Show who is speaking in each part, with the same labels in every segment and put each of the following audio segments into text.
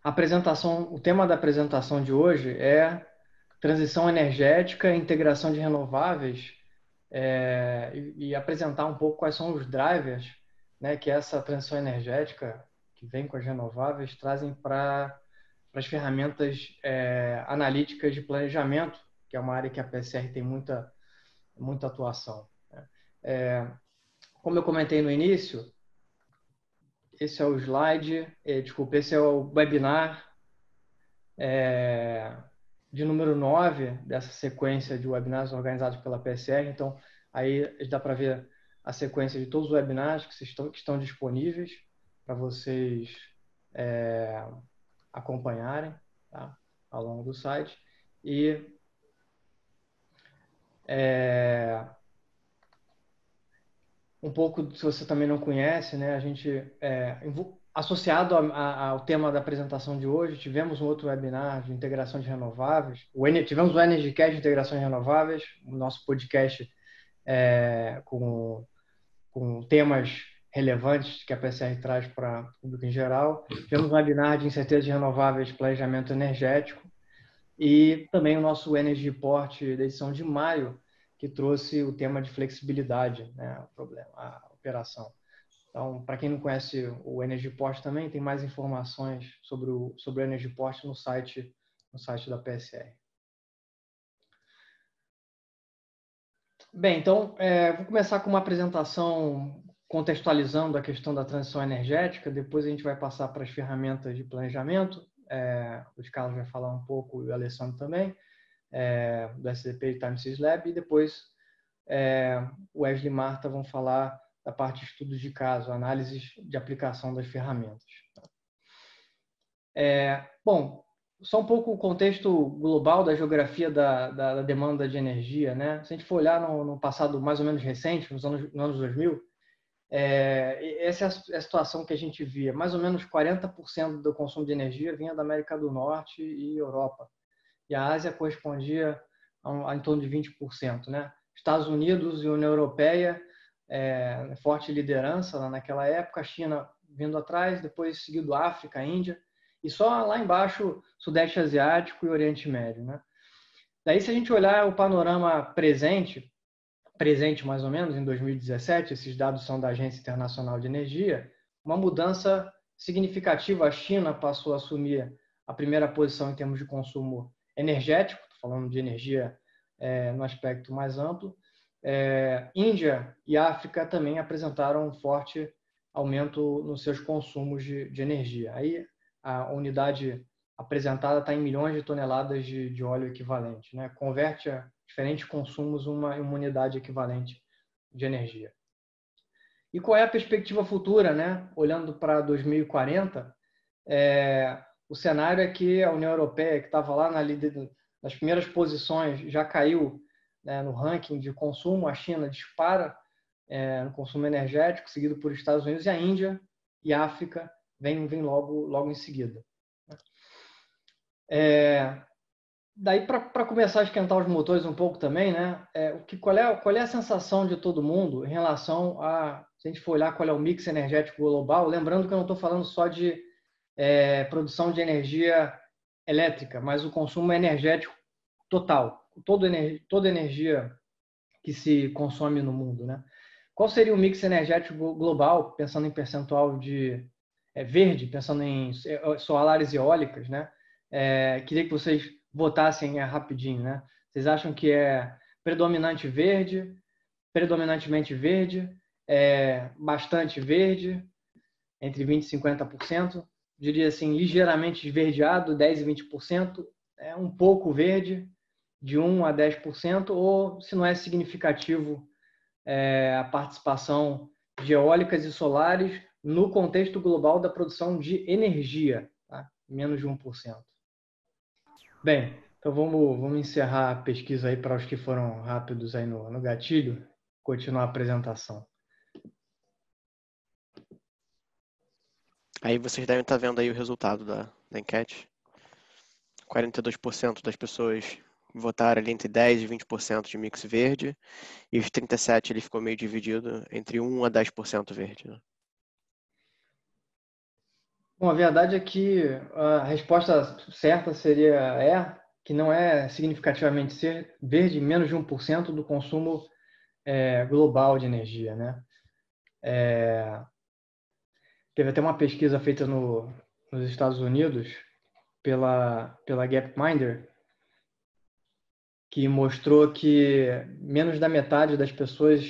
Speaker 1: O tema da apresentação de hoje é transição energética, integração de renováveis, e apresentar um pouco quais são os drivers, né, que essa transição energética que vem com as renováveis trazem para as ferramentas analíticas de planejamento, que é uma área que a PSR tem muita atuação, né? Como eu comentei no início, esse é o slide, desculpa, esse é o webinar de número 9 dessa sequência de webinars organizados pela PSR. Então, aí dá para ver a sequência de todos os webinars que estão disponíveis para vocês acompanharem, tá, ao longo do site. E um pouco, se você também não conhece, né, a gente, associado ao tema da apresentação de hoje, tivemos um outro webinar de integração de renováveis, tivemos o EnergyCast de integração de renováveis, o nosso podcast com temas relevantes que a PSR traz para o público em geral. Tivemos um webinar de incerteza de renováveis, planejamento energético, e também o nosso Energy Report da edição de maio, que trouxe o tema de flexibilidade, né, a operação. Então, para quem não conhece o Energy Report também, tem mais informações sobre o Energy Report no site da PSR. Bem, então, vou começar com uma apresentação contextualizando a questão da transição energética, depois a gente vai passar para as ferramentas de planejamento, o Carlos vai falar um pouco, e o Alessandro também, do SDP e Time Series Lab, e depois o Wesley e Marta vão falar da parte de estudos de caso, análises de aplicação das ferramentas. Bom, só um pouco o contexto global da geografia da demanda de energia, né? Se a gente for olhar no passado mais ou menos recente, nos anos 2000, essa é a situação que a gente via. Mais ou menos 40% do consumo de energia vinha da América do Norte e Europa. E a Ásia correspondia a em torno de 20%, né? Estados Unidos e União Europeia, forte liderança naquela época, a China vindo atrás, depois seguido África, Índia, e só lá embaixo Sudeste Asiático e Oriente Médio, né? Daí, se a gente olhar o panorama presente mais ou menos, em 2017, esses dados são da Agência Internacional de Energia, uma mudança significativa. A China passou a assumir a primeira posição em termos de consumo energético, falando de energia no aspecto mais amplo. Índia e África também apresentaram um forte aumento nos seus consumos de energia. Aí a unidade apresentada está em milhões de toneladas de óleo equivalente, né? Converte a diferentes consumos uma unidade equivalente de energia. E qual é a perspectiva futura, né? Olhando para 2040, o cenário é que a União Europeia, que estava lá nas primeiras posições, já caiu, né, no ranking de consumo. A China dispara no consumo energético, seguido por Estados Unidos, e a Índia e a África vem logo em seguida. Daí, para começar a esquentar os motores um pouco também, né? Qual é a sensação de todo mundo em relação a, se a gente for olhar qual é o mix energético global, lembrando que eu não estou falando só de produção de energia elétrica, mas o consumo energético total, toda energia que se consome no mundo, né? Qual seria o mix energético global, pensando em percentual de verde, pensando em solares e eólicas, né? Queria que vocês votassem rapidinho, né? Vocês acham que é predominantemente verde, bastante verde, entre 20% e 50%, diria assim, ligeiramente esverdeado, 10% e 20%, um pouco verde, de 1% a 10%, ou se não é significativo a participação de eólicas e solares no contexto global da produção de energia, tá? Menos de 1%. Bem, então vamos encerrar a pesquisa aí para os que foram rápidos aí no gatilho, continuar a apresentação.
Speaker 2: Aí vocês devem estar vendo aí o resultado da enquete. 42% das pessoas votaram ali entre 10% e 20% de mix verde, e os 37% ele ficou meio dividido entre 1% a 10% verde, né?
Speaker 1: Bom, a verdade é que a resposta certa seria que não é significativamente ser verde, menos de 1% do consumo global de energia, né? Teve até uma pesquisa feita nos Estados Unidos pela Gapminder, que mostrou que menos da metade das pessoas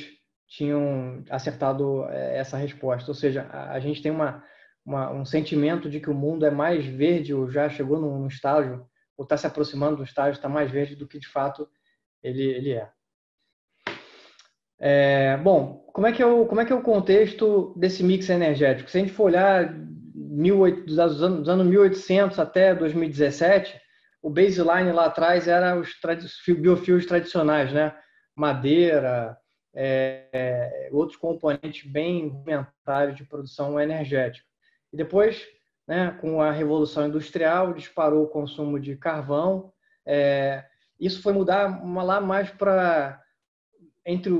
Speaker 1: tinham acertado essa resposta. Ou seja, a gente tem um sentimento de que o mundo é mais verde, ou já chegou num estágio, ou está se aproximando do estágio, está mais verde do que de fato ele é. Bom, como é que é o contexto desse mix energético? Se a gente for olhar dos anos 1800 até 2017, o baseline lá atrás era os biofuels tradicionais, né? Madeira, outros componentes bem rudimentares de produção energética. E depois, né, com a Revolução Industrial, disparou o consumo de carvão. Isso foi mudar lá mais para entre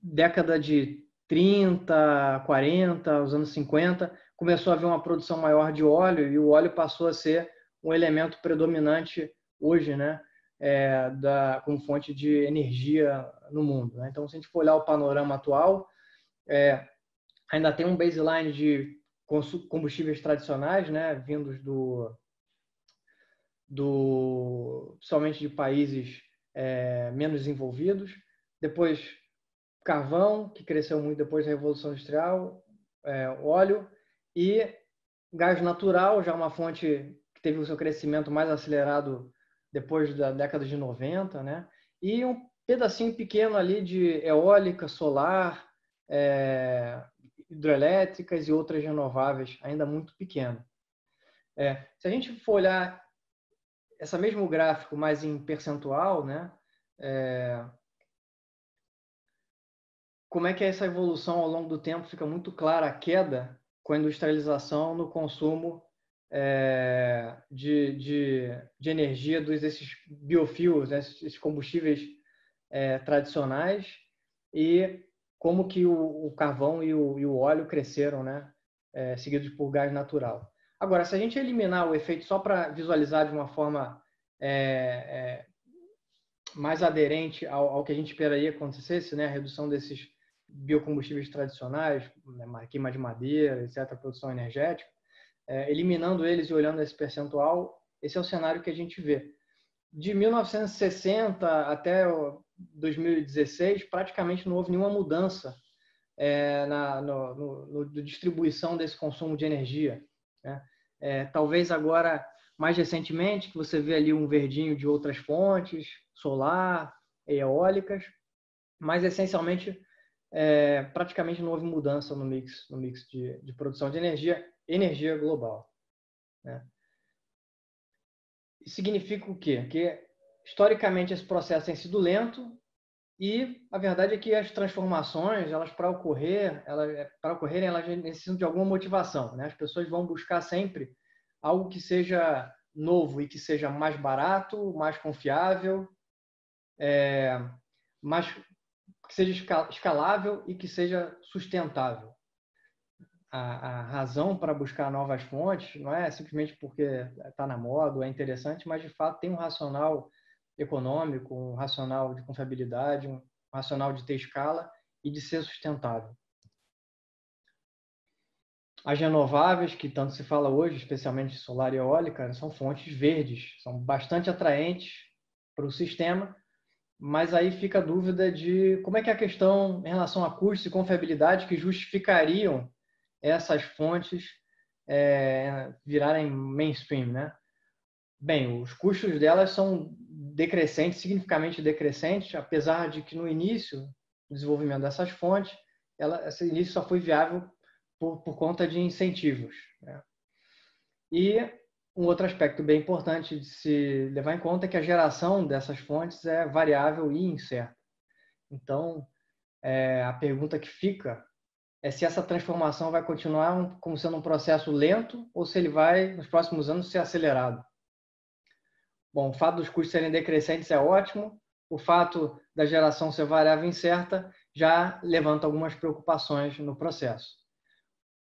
Speaker 1: década de 30, 40, os anos 50, começou a haver uma produção maior de óleo e o óleo passou a ser um elemento predominante hoje, né, como fonte de energia no mundo. Né? Então, se a gente for olhar o panorama atual, ainda tem um baseline de combustíveis tradicionais, né, vindos somente de países menos desenvolvidos. Depois, carvão, que cresceu muito depois da Revolução Industrial, óleo e gás natural, já uma fonte que teve o seu crescimento mais acelerado depois da década de 90, né? E um pedacinho pequeno ali de eólica, solar, hidrelétricas e outras renováveis, ainda muito pequeno. Se a gente for olhar esse mesmo gráfico, mas em percentual, né? Como é que essa evolução ao longo do tempo fica muito clara a queda com a industrialização no consumo de energia desses biofuels, né, esses combustíveis tradicionais, e como que o carvão e o óleo cresceram, né, seguidos por gás natural. Agora, se a gente eliminar o efeito só para visualizar de uma forma mais aderente ao que a gente esperaria que acontecesse, né, a redução desses biocombustíveis tradicionais, né, queima de madeira, etc., produção energética, eliminando eles e olhando esse percentual, esse é o cenário que a gente vê. De 1960 até 2016, praticamente não houve nenhuma mudança na distribuição desse consumo de energia. Né? Talvez agora, mais recentemente, que você vê ali um verdinho de outras fontes, solar, eólicas, mas essencialmente praticamente não houve mudança no mix de produção de energia global. Né? Isso significa o quê? Que historicamente esse processo tem sido lento e a verdade é que as transformações, para ocorrerem, elas necessitam de alguma motivação. Né? As pessoas vão buscar sempre algo que seja novo e que seja mais barato, mais confiável, que seja escalável e que seja sustentável. A razão para buscar novas fontes não é simplesmente porque está na moda, é interessante, mas de fato tem um racional econômico, um racional de confiabilidade, um racional de ter escala e de ser sustentável. As renováveis, que tanto se fala hoje, especialmente solar e eólica, são fontes verdes, são bastante atraentes para o sistema, mas aí fica a dúvida de como é que é a questão em relação a custos e confiabilidade que justificariam essas fontes virarem mainstream, né? Bem, os custos delas são decrescentes, significativamente decrescentes, apesar de que no início do desenvolvimento dessas fontes, esse início só foi viável por conta de incentivos. Né? E um outro aspecto bem importante de se levar em conta é que a geração dessas fontes é variável e incerta. Então, a pergunta que fica é se essa transformação vai continuar como sendo um processo lento ou se ele vai, nos próximos anos, ser acelerado. Bom, o fato dos custos serem decrescentes é ótimo, o fato da geração ser variável e incerta já levanta algumas preocupações no processo.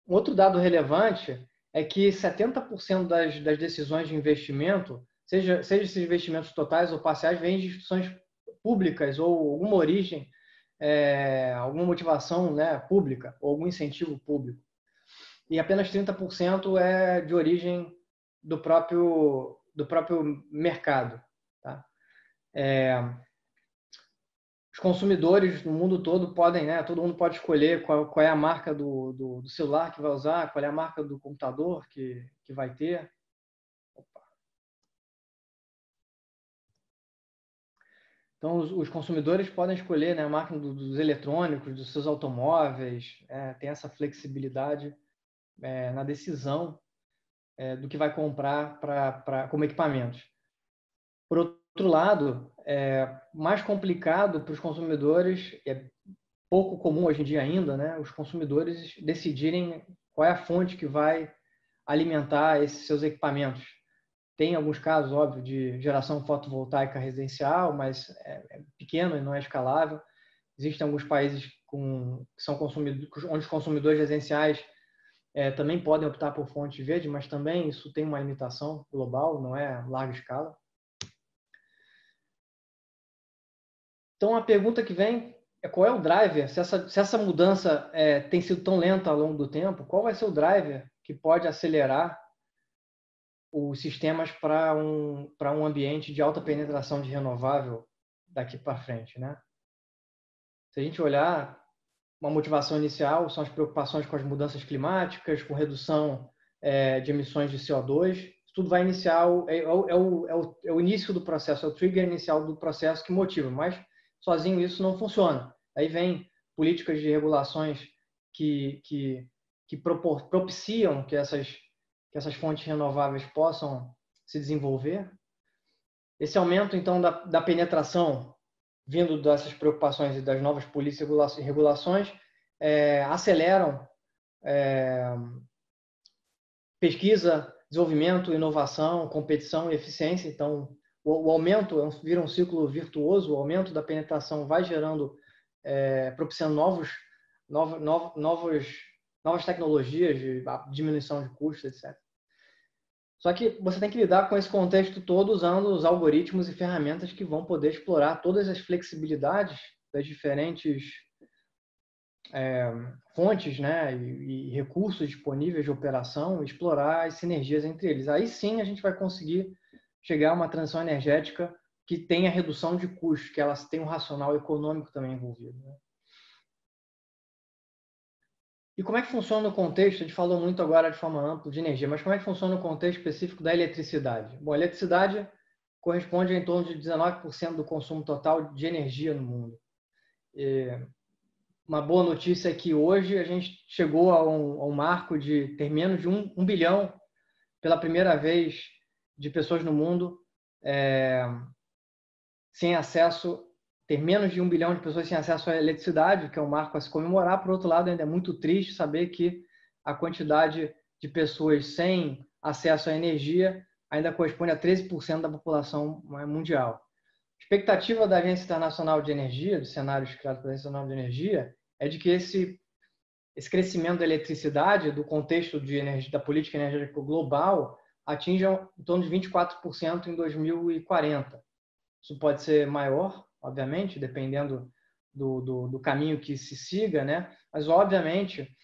Speaker 1: Outro dado relevante é que 70% das decisões de investimento, seja esses investimentos totais ou parciais, vêm de instituições públicas ou alguma origem, alguma motivação, né, pública ou algum incentivo público. E apenas 30% é de origem do próprio mercado. Tá? Os consumidores no mundo todo podem, né, todo mundo pode escolher qual é a marca do celular que vai usar, qual é a marca do computador que vai ter. Então, os consumidores podem escolher, né, a marca dos eletrônicos, dos seus automóveis, tem essa flexibilidade na decisão do que vai comprar como equipamentos. Por outro lado, mais complicado para os consumidores, é pouco comum hoje em dia ainda, né, os consumidores decidirem qual é a fonte que vai alimentar esses seus equipamentos. Tem alguns casos, óbvio, de geração fotovoltaica residencial, mas é pequeno e não é escalável. Existem alguns países que são onde os consumidores residenciais também podem optar por fonte verde, mas também isso tem uma limitação global, não é larga escala. Então, a pergunta que vem é qual é o driver? Se essa mudança tem sido tão lenta ao longo do tempo, qual vai ser o driver que pode acelerar os sistemas para um ambiente de alta penetração de renovável daqui para frente, né? Se a gente olhar, uma motivação inicial são as preocupações com as mudanças climáticas, com redução de emissões de CO2. Tudo vai iniciar, é o início do processo, é o trigger inicial do processo que motiva, mas sozinho isso não funciona. Aí vem políticas de regulações que propiciam que essas fontes renováveis possam se desenvolver. Esse aumento, então, da penetração, vindo dessas preocupações e das novas políticas e regulações, aceleram pesquisa, desenvolvimento, inovação, competição e eficiência. Então, o aumento vira um ciclo virtuoso, o aumento da penetração vai gerando, propiciando novas tecnologias de diminuição de custos, etc. Só que você tem que lidar com esse contexto todo usando os algoritmos e ferramentas que vão poder explorar todas as flexibilidades das diferentes fontes, né, e recursos disponíveis de operação e explorar as sinergias entre eles. Aí sim a gente vai conseguir chegar a uma transição energética que tenha redução de custos, que ela tenha um racional econômico também envolvido, né? E como é que funciona o contexto? A gente falou muito agora de forma ampla de energia, mas como é que funciona o contexto específico da eletricidade? Bom, a eletricidade corresponde a em torno de 19% do consumo total de energia no mundo. Uma boa notícia é que hoje a gente chegou a um marco de ter menos de 1 bilhão, pela primeira vez, de pessoas no mundo sem acesso, ter menos de 1 bilhão de pessoas sem acesso à eletricidade, que é um marco a se comemorar. Por outro lado, ainda é muito triste saber que a quantidade de pessoas sem acesso à energia ainda corresponde a 13% da população mundial. A expectativa da Agência Internacional de Energia, dos cenários criados pela Agência Internacional de Energia, é de que esse crescimento da eletricidade, do contexto de energia, da política energética global, atinja em torno de 24% em 2040. Isso pode ser maior, obviamente, dependendo do caminho que se siga, né? Mas, obviamente,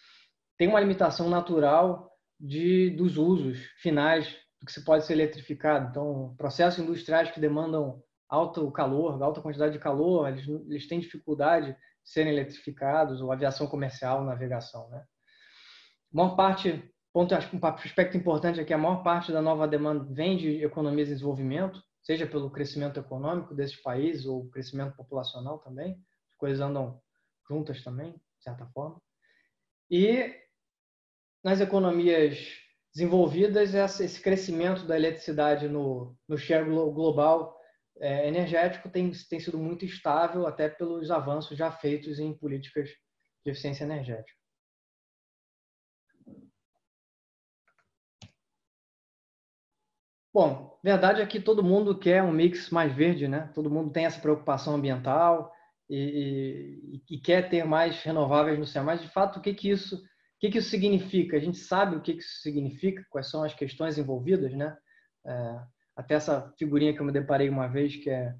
Speaker 1: tem uma limitação natural dos usos finais do que se pode ser eletrificado. Então, processos industriais que demandam alto calor, alta quantidade de calor, eles têm dificuldade de serem eletrificados, ou aviação comercial, navegação, né? A maior parte, um aspecto importante é que a maior parte da nova demanda vem de economias em desenvolvimento, seja pelo crescimento econômico desses países ou crescimento populacional também. As coisas andam juntas também, de certa forma. E nas economias desenvolvidas, esse crescimento da eletricidade no share global energético tem sido muito estável, até pelos avanços já feitos em políticas de eficiência energética. Bom, verdade é que todo mundo quer um mix mais verde, né? Todo mundo tem essa preocupação ambiental e quer ter mais renováveis no céu. Mas, de fato, o que que isso significa? A gente sabe o que isso significa, quais são as questões envolvidas, né? Até essa figurinha que eu me deparei uma vez, que é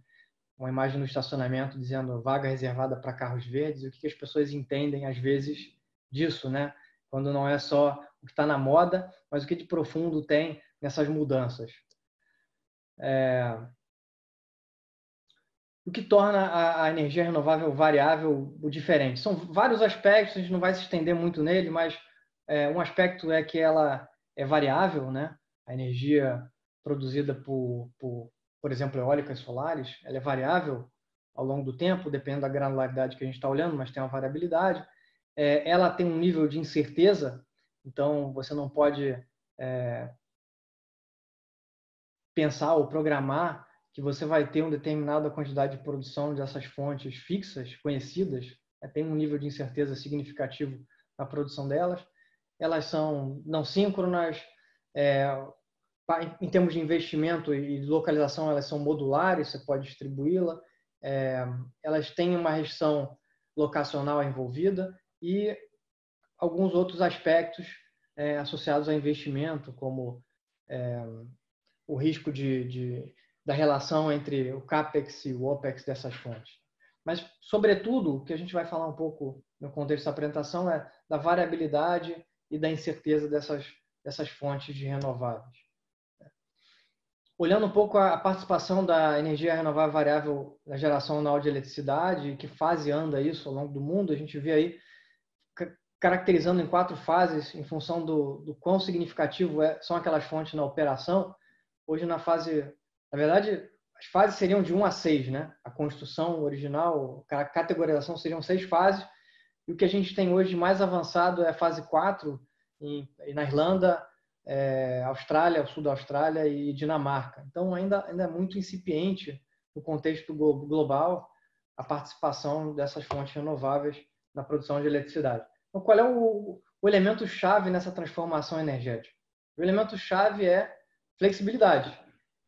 Speaker 1: uma imagem no estacionamento dizendo vaga reservada para carros verdes, o que as pessoas entendem, às vezes, disso, né? Quando não é só o que está na moda, mas o que de profundo tem nessas mudanças. O que torna a energia renovável variável ou diferente? São vários aspectos, a gente não vai se estender muito nele, mas um aspecto é que ela é variável, né? A energia produzida por exemplo, eólicas solares, ela é variável ao longo do tempo, dependendo da granularidade que a gente está olhando, mas tem uma variabilidade. Ela tem um nível de incerteza, então você não pode pensar ou programar que você vai ter uma determinada quantidade de produção dessas fontes fixas, conhecidas, tem um nível de incerteza significativo na produção delas. Elas são não síncronas, em termos de investimento e localização, elas são modulares, você pode distribuí-la, elas têm uma restrição locacional envolvida e alguns outros aspectos associados ao investimento, como o risco da relação entre o CAPEX e o OPEX dessas fontes. Mas, sobretudo, o que a gente vai falar um pouco no contexto da apresentação é da variabilidade e da incerteza dessas fontes de renováveis. Olhando um pouco a participação da energia renovável variável na geração anual de eletricidade, que fase anda isso ao longo do mundo, a gente vê aí caracterizando em 4 fases, em função do quão significativo são aquelas fontes na operação. Hoje na verdade, as fases seriam de 1 a 6, né? A construção original, a categorização seriam 6 fases, e o que a gente tem hoje mais avançado é a fase 4, na Irlanda, Austrália, o sul da Austrália e Dinamarca. Então ainda é muito incipiente no contexto global a participação dessas fontes renováveis na produção de eletricidade. Então, qual é o elemento-chave nessa transformação energética? O elemento-chave é flexibilidade.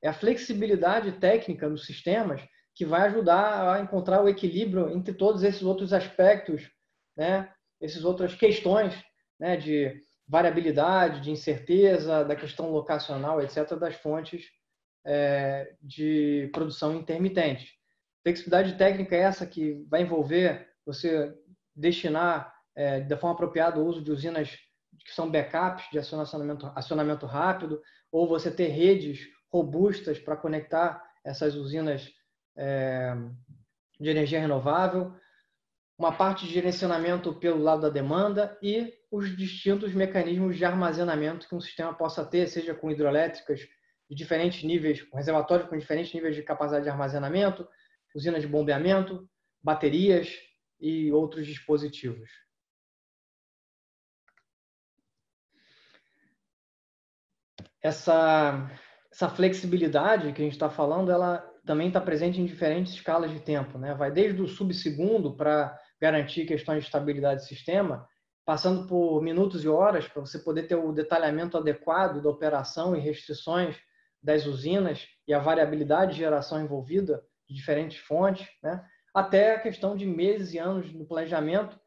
Speaker 1: É a flexibilidade técnica nos sistemas que vai ajudar a encontrar o equilíbrio entre todos esses outros aspectos, né? Essas outras questões, né? De variabilidade, de incerteza, da questão locacional, etc., das fontes de produção intermitente. Flexibilidade técnica é essa que vai envolver você destinar de forma apropriada o uso de usinas que são backups de acionamento rápido, ou você ter redes robustas para conectar essas usinas de energia renovável, uma parte de gerenciamento pelo lado da demanda e os distintos mecanismos de armazenamento que um sistema possa ter, seja com hidrelétricas de diferentes níveis, com reservatórios com diferentes níveis de capacidade de armazenamento, usinas de bombeamento, baterias e outros dispositivos. Essa flexibilidade que a gente está falando, ela também está presente em diferentes escalas de tempo, né? Vai desde o subsegundo para garantir questões de estabilidade do sistema, passando por minutos e horas para você poder ter o detalhamento adequado da operação e restrições das usinas e a variabilidade de geração envolvida de diferentes fontes, né? Até a questão de meses e anos no planejamento,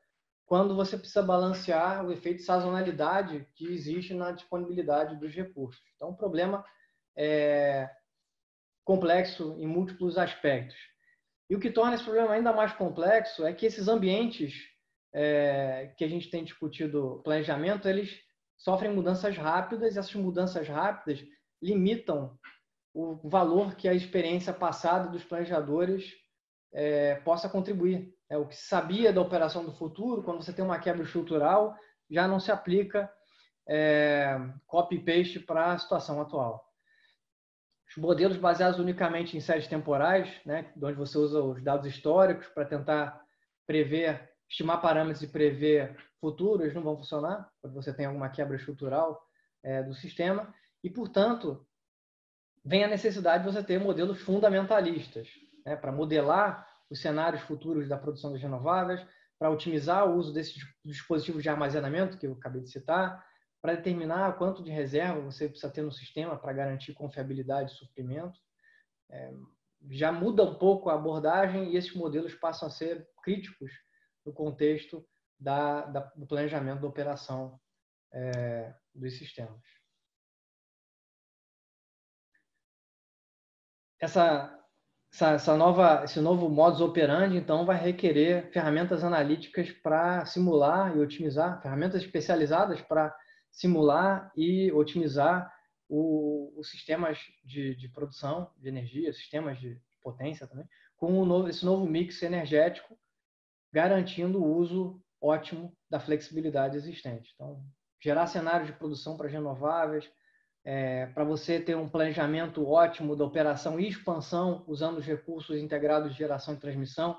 Speaker 1: quando você precisa balancear o efeito de sazonalidade que existe na disponibilidade dos recursos. Então, o problema é complexo em múltiplos aspectos. E o que torna esse problema ainda mais complexo é que esses ambientes que a gente tem discutido planejamento, eles sofrem mudanças rápidas, e essas mudanças rápidas limitam o valor que a experiência passada dos planejadores possa contribuir. O que se sabia da operação do futuro, quando você tem uma quebra estrutural, já não se aplica copy-paste para a situação atual. Os modelos baseados unicamente em séries temporais, né, onde você usa os dados históricos para tentar estimar parâmetros e prever futuros, não vão funcionar quando você tem alguma quebra estrutural do sistema. E, portanto, vem a necessidade de você ter modelos fundamentalistas, né, para modelar os cenários futuros da produção das renováveis, para otimizar o uso desses dispositivos de armazenamento que eu acabei de citar, para determinar quanto de reserva você precisa ter no sistema para garantir confiabilidade e suprimento. Já muda um pouco a abordagem e esses modelos passam a ser críticos no contexto do planejamento da operação dos sistemas. Esse novo modus operandi, então, vai requerer ferramentas analíticas para simular e otimizar, ferramentas especializadas para simular e otimizar os sistemas de produção de energia, sistemas de potência também, com esse novo mix energético, garantindo o uso ótimo da flexibilidade existente. Então, gerar cenários de produção para renováveis, para você ter um planejamento ótimo da operação e expansão, usando os recursos integrados de geração e transmissão,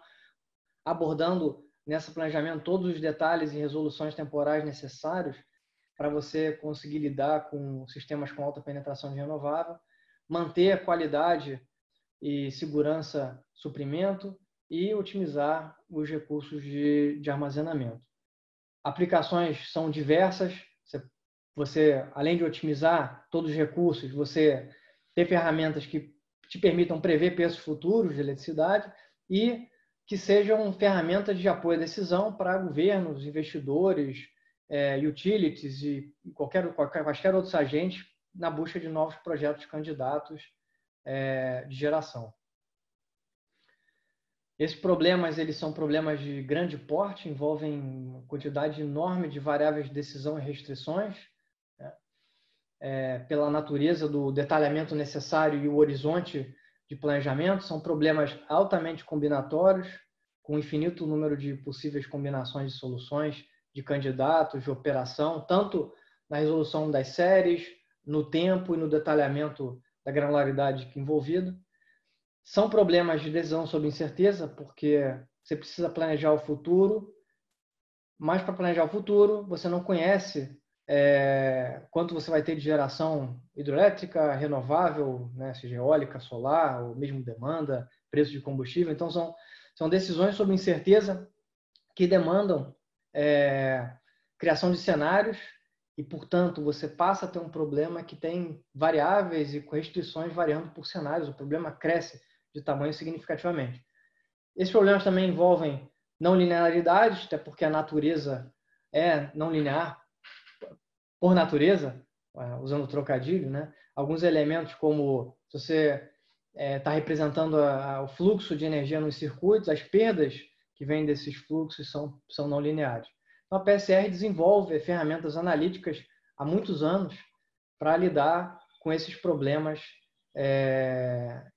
Speaker 1: abordando nesse planejamento todos os detalhes e resoluções temporais necessários para você conseguir lidar com sistemas com alta penetração de renovável, manter a qualidade e segurança, suprimento e otimizar os recursos de armazenamento. Aplicações são diversas. Você, além de otimizar todos os recursos, você ter ferramentas que te permitam prever preços futuros de eletricidade e que sejam ferramentas de apoio à decisão para governos, investidores, utilities e quaisquer outros agentes na busca de novos projetos candidatos de geração. Esses problemas, eles são problemas de grande porte, envolvem uma quantidade enorme de variáveis de decisão e restrições, pela natureza do detalhamento necessário e o horizonte de planejamento. São problemas altamente combinatórios, com infinito número de possíveis combinações de soluções, de candidatos, de operação, tanto na resolução das séries, no tempo e no detalhamento da granularidade envolvida. São problemas de decisão sob incerteza, porque você precisa planejar o futuro, mas para planejar o futuro, você não conhece quanto você vai ter de geração hidrelétrica, renovável, né, seja eólica, solar, ou mesmo demanda, preço de combustível. Então, são decisões sob incerteza que demandam criação de cenários e, portanto, você passa a ter um problema que tem variáveis e restrições variando por cenários. O problema cresce de tamanho significativamente. Esses problemas também envolvem não linearidades, até porque a natureza é não linear por natureza, usando o trocadilho, né? Alguns elementos como se você está representando o fluxo de energia nos circuitos, as perdas que vêm desses fluxos são não lineares. Então, a PSR desenvolve ferramentas analíticas há muitos anos para lidar com esses problemas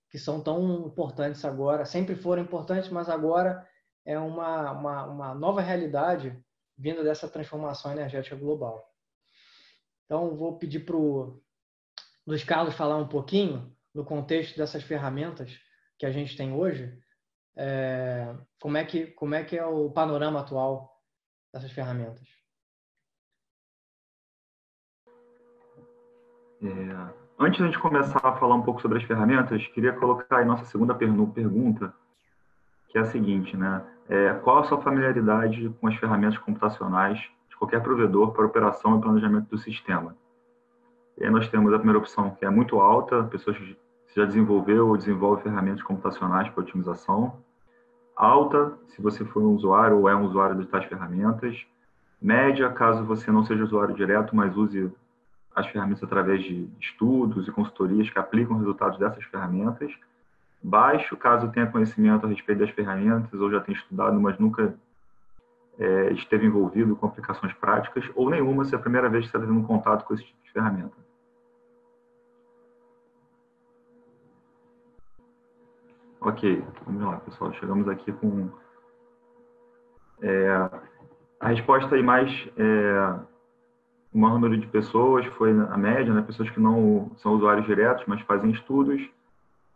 Speaker 1: que são tão importantes agora, sempre foram importantes, mas agora é uma nova realidade vinda dessa transformação energética global. Então, vou pedir para o Luiz Carlos falar um pouquinho no contexto dessas ferramentas que a gente tem hoje, como é que é o panorama atual dessas ferramentas.
Speaker 3: Antes de a gente começar a falar um pouco sobre as ferramentas, queria colocar aí nossa segunda pergunta, que é a seguinte, né? Qual a sua familiaridade com as ferramentas computacionais de qualquer provedor para operação e planejamento do sistema? E aí nós temos a primeira opção, que é muito alta, pessoas que já desenvolveu ou desenvolve ferramentas computacionais para otimização. Alta, se você for um usuário ou é um usuário de tais ferramentas. Média, caso você não seja usuário direto, mas use as ferramentas através de estudos e consultorias que aplicam os resultados dessas ferramentas. Baixo, caso tenha conhecimento a respeito das ferramentas ou já tenha estudado, mas nunca esteve envolvido com aplicações práticas, ou nenhuma, se é a primeira vez que você está tendo contato com esse tipo de ferramenta. Ok, vamos lá, pessoal. Chegamos aqui com a resposta aí mais... o maior número de pessoas foi a média, né? Pessoas que não são usuários diretos, mas fazem estudos.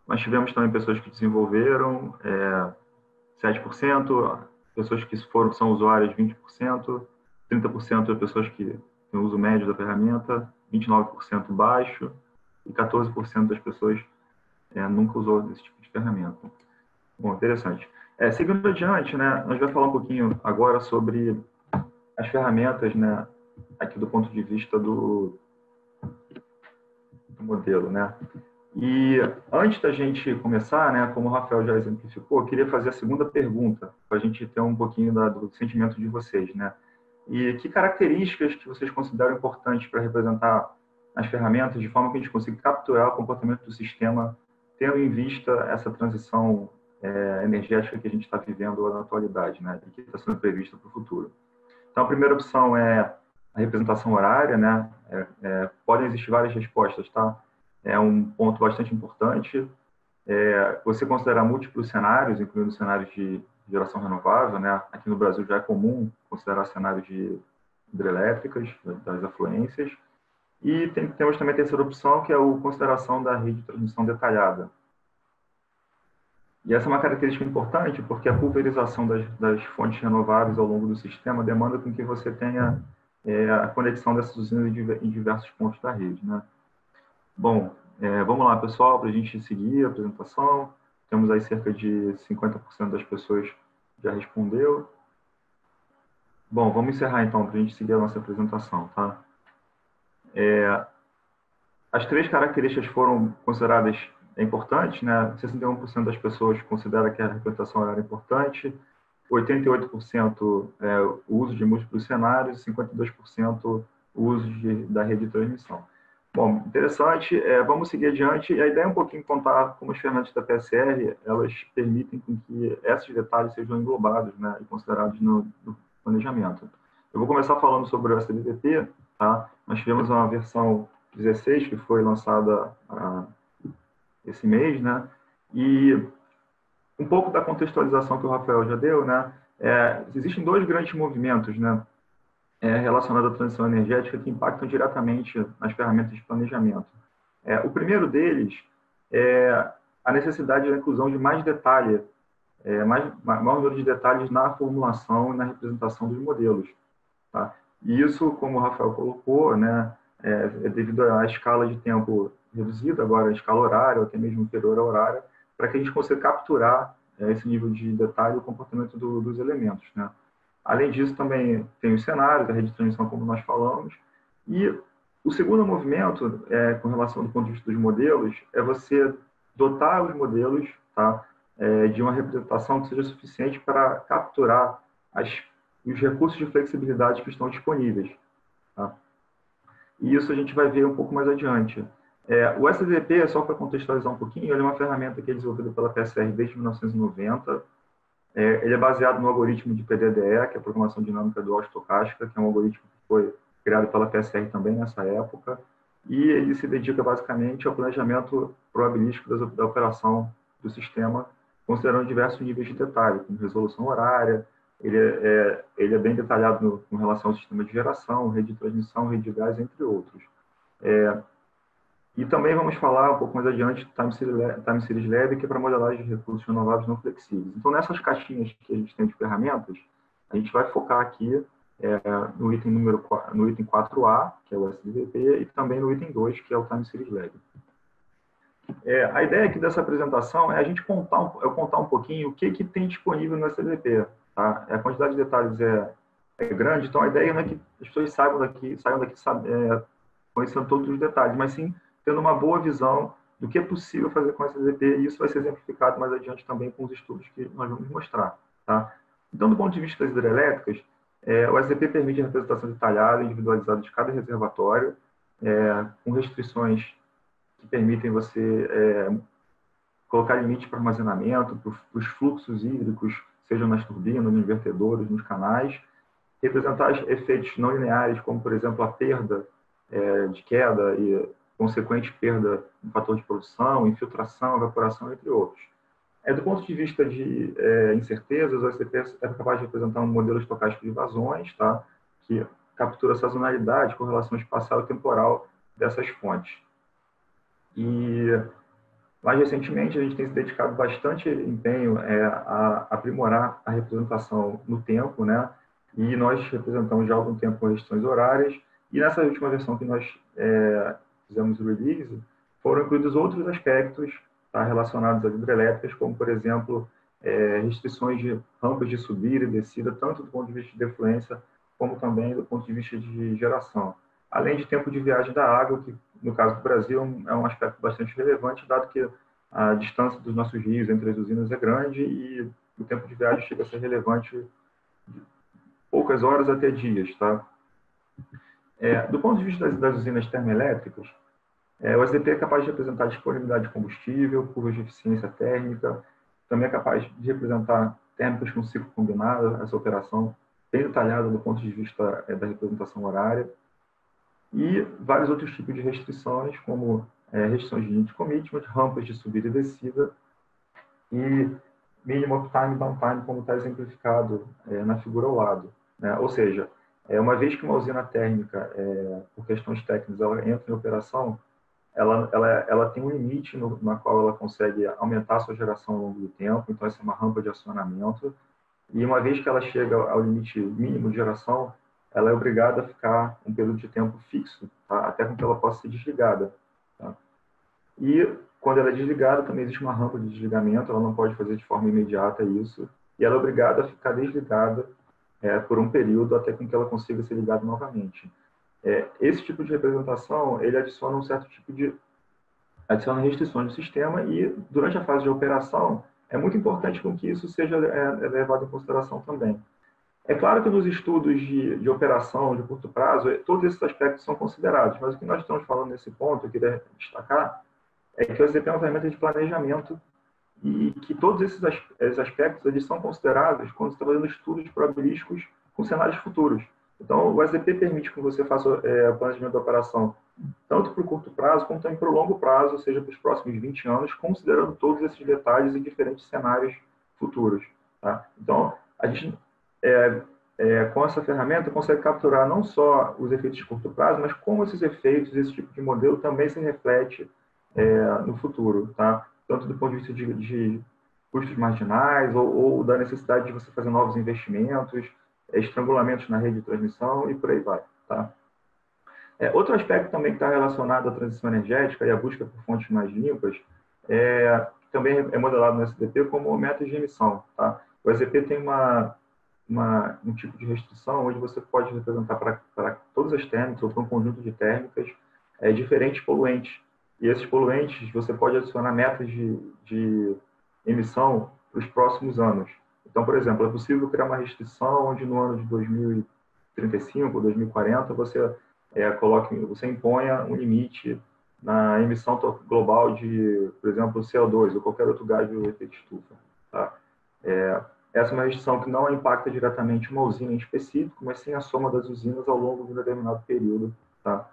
Speaker 3: Mas tivemos também pessoas que desenvolveram, 7%, pessoas que são usuários, 20%, 30% de pessoas que têm uso médio da ferramenta, 29% baixo, e 14% das pessoas nunca usou esse tipo de ferramenta. Bom, interessante. Seguindo adiante, né, nós vamos falar um pouquinho agora sobre as ferramentas, né, aqui do ponto de vista do modelo, né? E antes da gente começar, né, como o Rafael já exemplificou, eu queria fazer a segunda pergunta, para a gente ter um pouquinho do sentimento de vocês, né? E que características que vocês consideram importantes para representar as ferramentas, de forma que a gente consiga capturar o comportamento do sistema, tendo em vista essa transição energética que a gente está vivendo na atualidade, né, e que está sendo prevista para o futuro. Então, a primeira opção é a representação horária, né? Podem existir várias respostas, tá? É um ponto bastante importante. Você considerar múltiplos cenários, incluindo cenários de geração renovável, né? Aqui no Brasil já é comum considerar cenários de hidrelétricas, das afluências. E temos também a terceira opção, que é a consideração da rede de transmissão detalhada. E essa é uma característica importante, porque a pulverização das fontes renováveis ao longo do sistema demanda com que você tenha a conexão dessas usinas em diversos pontos da rede, né? Bom, vamos lá, pessoal, para a gente seguir a apresentação. Temos aí cerca de 50% das pessoas já respondeu. Bom, vamos encerrar então, para a gente seguir a nossa apresentação, tá? As três características foram consideradas importantes, né? 61% das pessoas considera que a representação horária é importante, 88% o uso de múltiplos cenários, 52% o uso da rede de transmissão. Bom, interessante, vamos seguir adiante. A ideia é um pouquinho contar como as ferramentas da PSR, elas permitem com que esses detalhes sejam englobados, né, e considerados no planejamento. Eu vou começar falando sobre o SDVP, tá? Nós tivemos uma versão 16 que foi lançada esse mês, né? E um pouco da contextualização que o Rafael já deu, né? Existem dois grandes movimentos, né, relacionados à transição energética que impactam diretamente nas ferramentas de planejamento. O primeiro deles é a necessidade da inclusão de mais detalhe, maior número de detalhes na formulação e na representação dos modelos, tá? E isso, como o Rafael colocou, né, devido à escala de tempo reduzida, agora a escala horária, ou até mesmo inferior à horária, para que a gente consiga capturar esse nível de detalhe e o comportamento dos elementos, né? Além disso, também tem os cenários, a rede de transmissão, como nós falamos. E o segundo movimento, com relação do ponto de vista dos modelos, é você dotar os modelos, tá, de uma representação que seja suficiente para capturar os recursos de flexibilidade que estão disponíveis, tá? E isso a gente vai ver um pouco mais adiante. O SDVP, só para contextualizar um pouquinho, ele é uma ferramenta que é desenvolvida pela PSR desde 1990. Ele é baseado no algoritmo de PDDE, que é a Programação Dinâmica Dual Estocástica, que é um algoritmo que foi criado pela PSR também nessa época, e ele se dedica basicamente ao planejamento probabilístico da operação do sistema, considerando diversos níveis de detalhe, como resolução horária. Ele é bem detalhado com relação ao sistema de geração, rede de transmissão, rede de gás, entre outros. E também vamos falar um pouco mais adiante do Time Series Lab, que é para modelagem de recursos renováveis não flexíveis. Então, nessas caixinhas que a gente tem de ferramentas, a gente vai focar aqui no item 4A, que é o SDVP, e também no item 2, que é o Time Series Lab. A ideia aqui dessa apresentação é a gente contar um pouquinho o que tem disponível no SDVP. Tá? A quantidade de detalhes é grande, então a ideia não é que as pessoas saiam daqui conhecendo todos os detalhes, mas sim tendo uma boa visão do que é possível fazer com o SDVP, e isso vai ser exemplificado mais adiante também com os estudos que nós vamos mostrar, tá? Então, do ponto de vista das hidrelétricas, o SDVP permite a representação detalhada e individualizada de cada reservatório, com restrições que permitem você colocar limites para armazenamento, para os fluxos hídricos, sejam nas turbinas, nos invertedores, nos canais, representar efeitos não lineares, como, por exemplo, a perda de queda e consequente perda no fator de produção, infiltração, evaporação, entre outros. Do ponto de vista de incertezas, o SDVP é capaz de representar um modelo estocástico de vazões, tá? Que captura a sazonalidade, correlação espacial e temporal dessas fontes. E, mais recentemente, a gente tem se dedicado bastante empenho a aprimorar a representação no tempo, né? E nós representamos já há algum tempo com restrições horárias, e nessa última versão que nós fizemos o release, foram incluídos outros aspectos, tá, relacionados às hidrelétricas, como, por exemplo, restrições de rampas de subida e descida, tanto do ponto de vista de defluência, como também do ponto de vista de geração. além de tempo de viagem da água, que no caso do Brasil é um aspecto bastante relevante, dado que a distância dos nossos rios entre as usinas é grande e o tempo de viagem chega a ser relevante de poucas horas até dias, tá? Do ponto de vista das usinas termoelétricas, o SDP é capaz de representar disponibilidade de combustível, curvas de eficiência térmica, também é capaz de representar térmicas com ciclo combinado, essa operação bem detalhada do ponto de vista da representação horária, e vários outros tipos de restrições, como restrições de unit commitment, rampas de subida e descida, e minimum uptime e downtime, como está exemplificado na figura ao lado, né? Ou seja, uma vez que uma usina térmica, por questões técnicas, ela entra em operação, ela tem um limite na qual ela consegue aumentar a sua geração ao longo do tempo, então essa é uma rampa de acionamento, e uma vez que ela chega ao limite mínimo de geração, ela é obrigada a ficar um período de tempo fixo, tá? Até com que ela possa ser desligada. Tá? E quando ela é desligada, também existe uma rampa de desligamento, ela não pode fazer de forma imediata isso, e ela é obrigada a ficar desligada por um período até com que ela consiga ser ligada novamente. Esse tipo de representação, ele adiciona um certo tipo de... adiciona restrições no sistema e, durante a fase de operação, é muito importante com que isso seja levado em consideração também. É claro que nos estudos de operação de curto prazo, todos esses aspectos são considerados, mas o que nós estamos falando nesse ponto, eu queria destacar, é que o SDP é uma ferramenta de planejamento e que todos esses aspectos eles são considerados quando você está fazendo estudos probabilísticos com cenários futuros. Então, o SDP permite que você faça o planejamento da operação tanto para o curto prazo, como também para o longo prazo, ou seja, para os próximos 20 anos, considerando todos esses detalhes em diferentes cenários futuros. Tá? Então, a gente, com essa ferramenta, consegue capturar não só os efeitos de curto prazo, mas como esses efeitos, esse tipo de modelo também se reflete no futuro, tá? Tanto do ponto de vista de custos marginais ou da necessidade de você fazer novos investimentos, estrangulamentos na rede de transmissão e por aí vai. Tá? Outro aspecto também que está relacionado à transição energética e à busca por fontes mais limpas também é modelado no SDP como metas de emissão. Tá? O SDP tem um tipo de restrição onde você pode representar para todas as térmicas ou para um conjunto de térmicas diferentes poluentes. E esses poluentes você pode adicionar metas de emissão para os próximos anos. Então, por exemplo, é possível criar uma restrição onde no ano de 2035 ou 2040 você imponha um limite na emissão global de, por exemplo, CO2 ou qualquer outro gás de efeito estufa. Tá? Essa é uma restrição que não impacta diretamente uma usina em específico, mas sim a soma das usinas ao longo de um determinado período. Tá?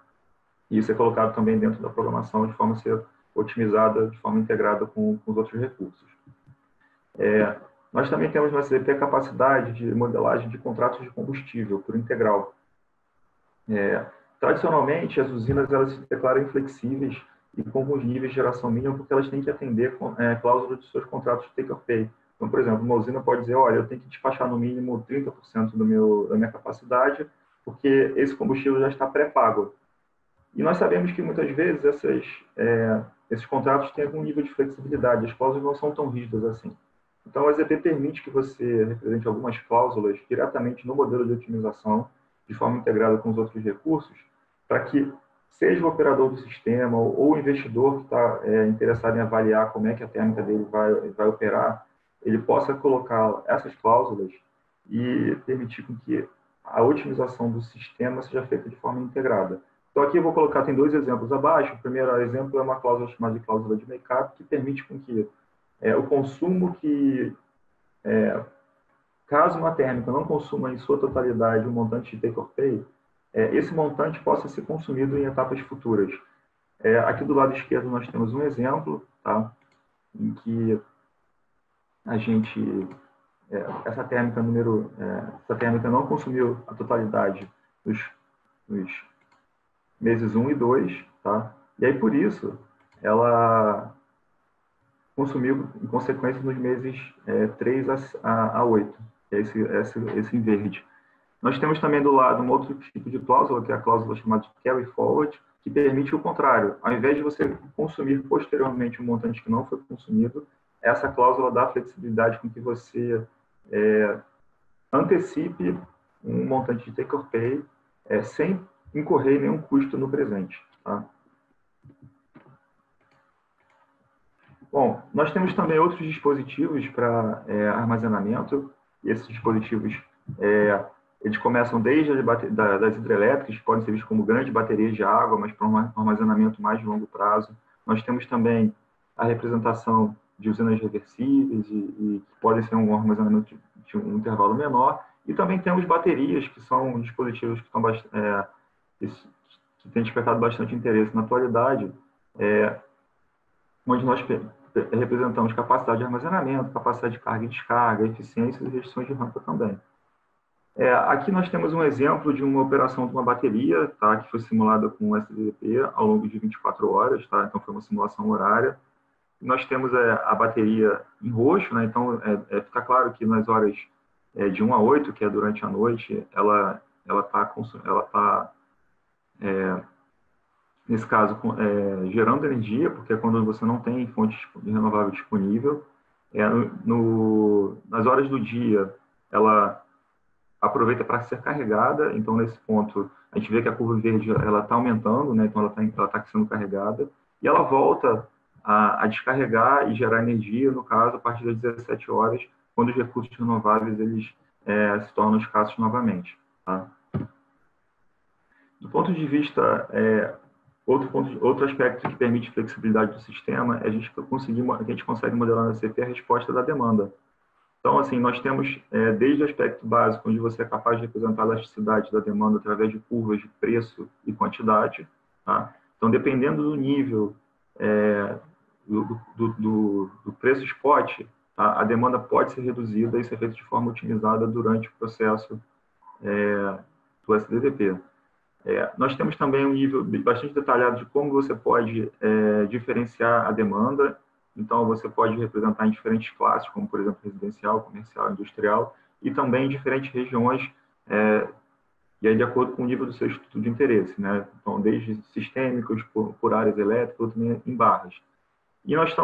Speaker 3: E isso é colocado também dentro da programação de forma a ser otimizada, de forma integrada com os outros recursos. Nós também temos no SDP a capacidade de modelagem de contratos de combustível por integral. Tradicionalmente, as usinas elas se declaram inflexíveis e com os níveis de geração mínima porque elas têm que atender cláusulas de seus contratos de take-or-pay. Então, por exemplo, uma usina pode dizer, olha, eu tenho que despachar no mínimo 30% da minha capacidade porque esse combustível já está pré-pago. E nós sabemos que muitas vezes esses contratos têm algum nível de flexibilidade, as cláusulas não são tão rígidas assim. Então, o SDP permite que você represente algumas cláusulas diretamente no modelo de otimização, de forma integrada com os outros recursos, para que seja o operador do sistema ou o investidor que está interessado em avaliar como é que a térmica dele vai operar, ele possa colocar essas cláusulas e permitir com que a otimização do sistema seja feita de forma integrada. Então, aqui eu vou colocar, tem dois exemplos abaixo. O primeiro exemplo é uma cláusula chamada de cláusula de make-up, que permite com que o consumo caso uma térmica não consuma em sua totalidade um montante de take-or-pay, esse montante possa ser consumido em etapas futuras. Aqui do lado esquerdo nós temos um exemplo, tá? Em que a gente, essa térmica não consumiu a totalidade nos meses 1 e 2, tá? E aí, por isso, ela consumiu, em consequência, nos meses 3 a 8, que é esse em verde. Nós temos também do lado um outro tipo de cláusula, que é a cláusula chamada de carry forward, que permite o contrário. Ao invés de você consumir posteriormente um montante que não foi consumido, essa cláusula dá flexibilidade com que você antecipe um montante de take-or-pay sem incorrer nenhum custo no presente. Tá? Bom, nós temos também outros dispositivos para armazenamento. E esses dispositivos, eles começam desde das hidrelétricas, que podem ser vistos como grandes baterias de água, mas para um armazenamento mais de longo prazo. Nós temos também a representação de usinas reversíveis e que podem ser um armazenamento de um intervalo menor. E também temos baterias, que são dispositivos que têm despertado bastante interesse na atualidade, onde nós representamos capacidade de armazenamento, capacidade de carga e descarga, eficiência e restrições de rampa também. Aqui nós temos um exemplo de uma operação de uma bateria, tá, que foi simulada com o SDDP ao longo de 24 horas, tá, então foi uma simulação horária. Nós temos a bateria em roxo, né, então fica claro que nas horas de 1 a 8, que é durante a noite, ela está nesse caso, gerando energia, porque é quando você não tem fonte renovável disponível. Nas horas do dia, ela aproveita para ser carregada, então nesse ponto a gente vê que a curva verde está aumentando, né? Então ela está sendo carregada, e ela volta a descarregar e gerar energia, no caso, a partir das 17 horas, quando os recursos renováveis eles, se tornam escassos novamente. Tá? Do ponto de vista... Outro aspecto que permite flexibilidade do sistema é a gente consegue modelar na CP a resposta da demanda. Então, assim, nós temos desde o aspecto básico, onde você é capaz de representar a elasticidade da demanda através de curvas de preço e quantidade. Tá? Então, dependendo do nível do preço spot, tá? A demanda pode ser reduzida e ser feita de forma otimizada durante o processo do SDDP. Nós temos também um nível bastante detalhado de como você pode diferenciar a demanda. Então, você pode representar em diferentes classes, como, por exemplo, residencial, comercial, industrial, e também em diferentes regiões, e aí de acordo com o nível do seu estudo de interesse, né? Então, desde sistêmicos, por áreas elétricas, ou também em barras. E nós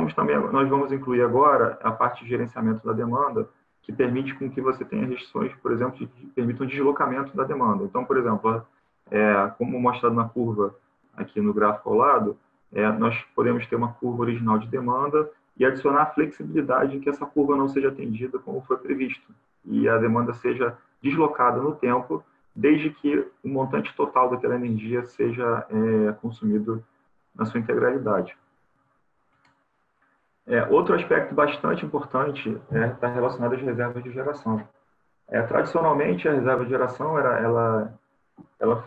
Speaker 3: vamos incluir agora a parte de gerenciamento da demanda, que permite com que você tenha restrições, por exemplo, que permitam deslocamento da demanda. Então, por exemplo, como mostrado na curva aqui no gráfico ao lado, nós podemos ter uma curva original de demanda e adicionar a flexibilidade em que essa curva não seja atendida como foi previsto e a demanda seja deslocada no tempo, desde que o montante total daquela energia seja consumido na sua integralidade. Outro aspecto bastante importante está relacionado às reservas de geração. Tradicionalmente, a reserva de geração ela